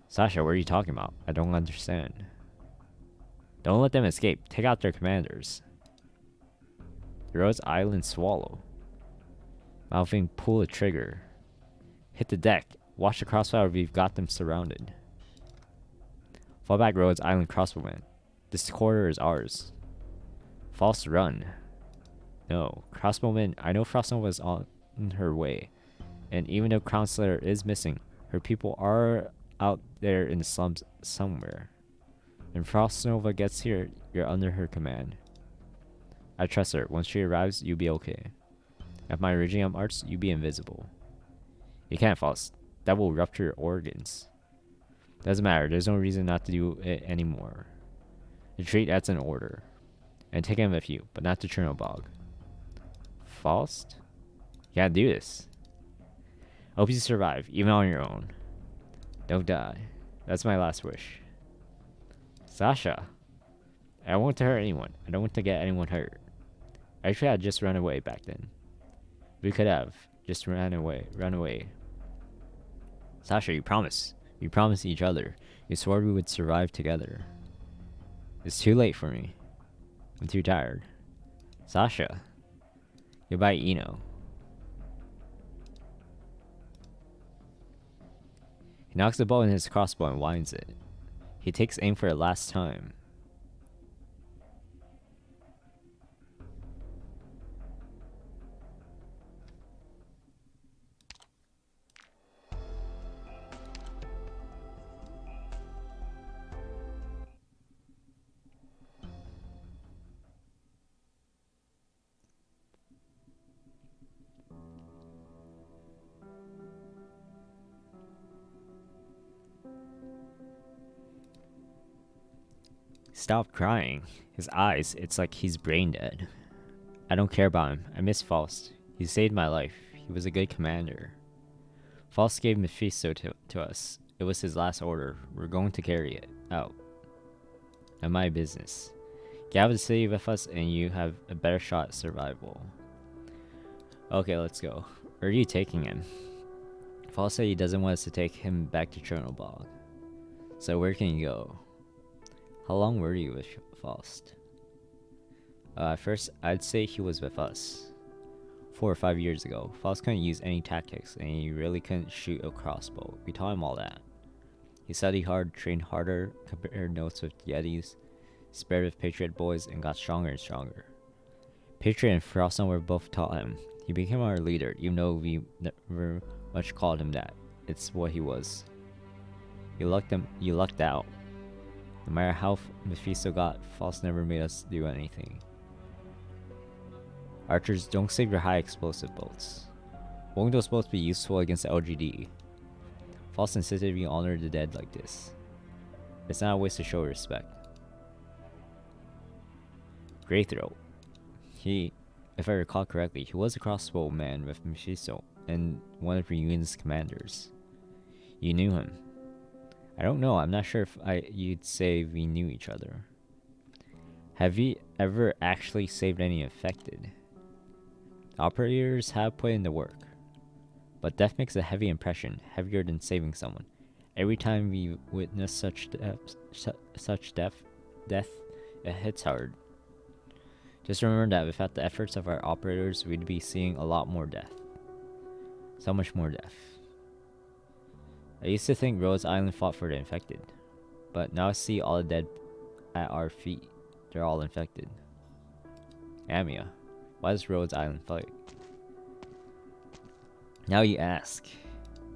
[SPEAKER 1] Sasha, what are you talking about? I don't understand. Don't let them escape. Take out their commanders. Rhodes Island Swallow. Mouthing, pull the trigger. Hit the deck. Watch the crossfire. We've got them surrounded. Fall back, Rhodes Island Crossbowman. This quarter is ours. False run. No. Crossbowman, I know Frostnova is on her way. And even though Crown Slayer is missing, her people are out there in the slums somewhere. When Frostnova gets here, you're under her command. I trust her. Once she arrives, you'll be okay. At my Regium arts, you'll be invisible. You can't, Faust. That will rupture your organs. Doesn't matter. There's no reason not to do it anymore. Retreat, that's an order. And take him with you, but not to Chernobog. Faust? You gotta do this. I hope you survive, even on your own. Don't die. That's my last wish. Sasha. I don't want to hurt anyone. I don't want to get anyone hurt. Actually, I'd just run away back then. We could have. Just ran away. Run away. Sasha, you promised. We promised each other. You swore we would survive together. It's too late for me. I'm too tired. Sasha. Goodbye, Eno. He knocks the bow in his crossbow and winds it. He takes aim for it last time. Stop crying. His eyes, it's like he's brain dead. I don't care about him. I miss Faust. He saved my life. He was a good commander. Faust gave Mephisto to us. It was his last order. We're going to carry it out. Not my business. Get out of the city with us and you have a better shot at survival. Okay, let's go. Where are you taking him? Faust said he doesn't want us to take him back to Chernobog. So where can you go? How long were you with Faust? First, I'd say he was with us. 4 or 5 years ago, Faust couldn't use any tactics, and he really couldn't shoot a crossbow. We taught him all that. He studied hard, trained harder, compared notes with Yetis, spared with Patriot boys, and got stronger and stronger. Patriot and Frostnova were both taught him. He became our leader, even though we never much called him that. It's what he was. You lucked out. No matter how Mephisto got, Faust never made us do anything. Archers, don't save your high explosive bolts. Won't those bolts be useful against the LGD? Faust insisted we honor the dead like this. It's not a waste to show respect. Readthrough. If I recall correctly, he was a crossbowman with Mephisto and one of Reunion's commanders. You knew him. I don't know. I'm not sure if you'd say we knew each other. Have you ever actually saved any infected? Operators have put in the work, but death makes a heavy impression, heavier than saving someone. Every time we witness such death, it hits hard. Just remember that without the efforts of our operators, we'd be seeing a lot more death. So much more death. I used to think Rhodes Island fought for the infected, but now I see all the dead at our feet. They're all infected. Amia, why does Rhodes Island fight? Now you ask.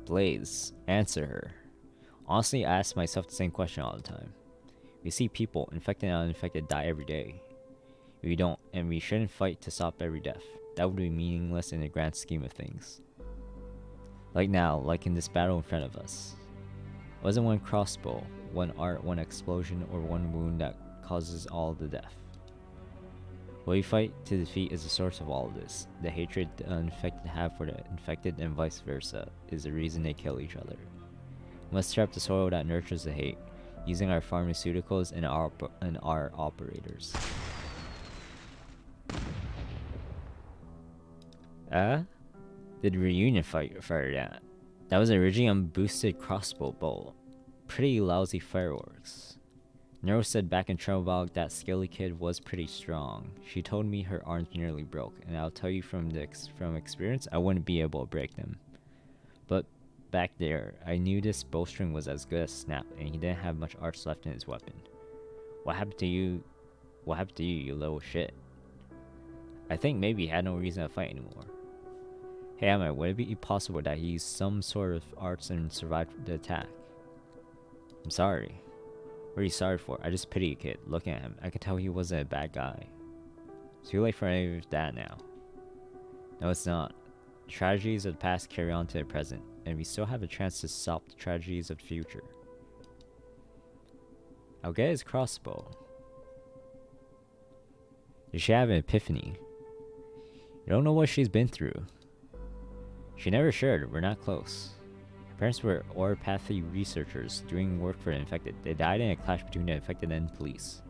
[SPEAKER 1] Blaze, answer her. Honestly, I ask myself the same question all the time. We see people, infected and uninfected, die every day. We don't, and we shouldn't fight to stop every death. That would be meaningless in the grand scheme of things. Like now, like in this battle in front of us. It wasn't one crossbow, one art, one explosion, or one wound that causes all the death. What we fight to defeat is the source of all of this. The hatred the infected have for the infected and vice versa is the reason they kill each other. We must stir up the soil that nurtures the hate, using our pharmaceuticals and our operators. Did reunion fight fire that? That was originally a boosted crossbow bolt. Pretty lousy fireworks. Nero said back in Chernobyl that Skelly kid was pretty strong. She told me her arms nearly broke, and I'll tell you from experience, I wouldn't be able to break them. But back there, I knew this bowstring was as good as Snap, and he didn't have much arts left in his weapon. What happened to you? What happened to you, you little shit? I think maybe he had no reason to fight anymore. Hey Emma, would it be possible that he used some sort of arts and survived the attack? I'm sorry. What are you sorry for? I just pity a kid. Looking at him, I could tell he wasn't a bad guy. It's too late for any of that now. No, it's not. The tragedies of the past carry on to the present, and we still have a chance to stop the tragedies of the future. I'll get his crossbow. Did she have an epiphany? You don't know what she's been through. She never shared. We're not close. Her parents were oropathy researchers doing work for the infected. They died in a clash between the infected and police.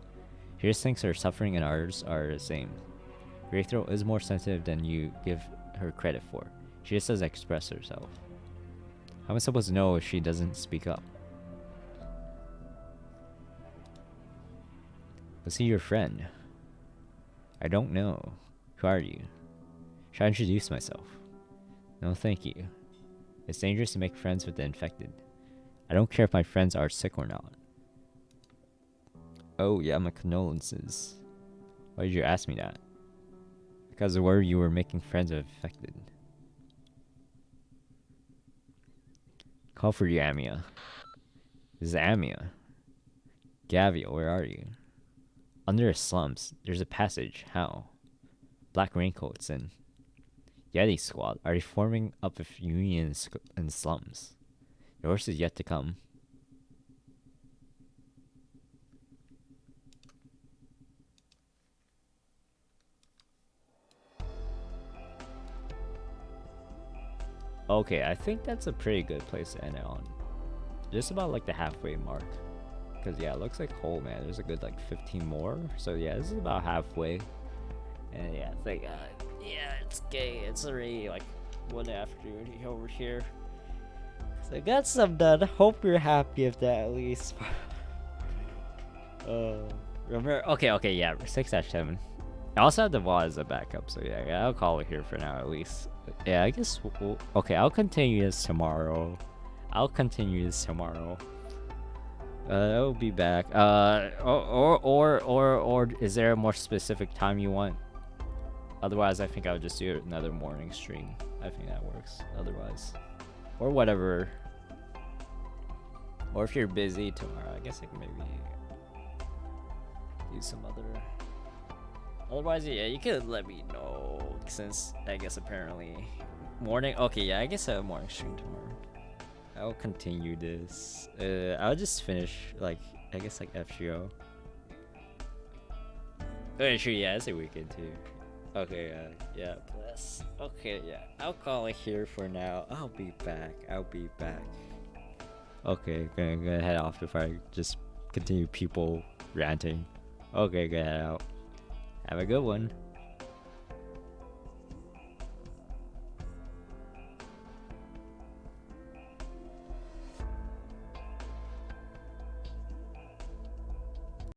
[SPEAKER 1] She just thinks her suffering and ours are the same. Readthrough is more sensitive than you give her credit for. She just doesn't express herself. How am I supposed to know if she doesn't speak up? Was he your friend? I don't know. Who are you? Should I introduce myself? No, thank you. It's dangerous to make friends with the infected. I don't care if my friends are sick or not. Oh, yeah, my condolences. Why did you ask me that? Because of where you were making friends with infected. Call for you, Amia. This is Amia. Gavia, where are you? Under the slums. There's a passage. How? Black raincoats and Yeti squad are forming up a union in slums. Yours is yet to come. Okay, I think that's a pretty good place to end it on. Just about like the halfway mark. Because yeah, it looks like, oh man, there's a good like 15 more. So yeah, this is about halfway. And yeah, it's like, yeah, it's gay. It's already like 1 afternoon over here. So I got some done. Hope you're happy with that at least. Remember? Okay, yeah, 6-7. I also have the VOD as a backup, so yeah, I'll call it here for now at least. Yeah, I guess okay, I'll continue this tomorrow. I'll be back. Or is there a more specific time you want? Otherwise, I think I would just do another morning stream. I think that works. Otherwise, or whatever. Or if you're busy tomorrow, I guess I can maybe do some other. Otherwise, yeah, you could let me know, since I guess apparently morning. Okay, yeah, I guess I have a morning stream tomorrow. I'll continue this. I'll just finish like I guess like FGO. Oh, sure, yeah, it's a weekend too. Okay, yeah, bless. Okay, yeah, I'll call it here for now. I'll be back. Okay, gonna head off before I just continue people ranting. Okay, gonna head out. Have a good one.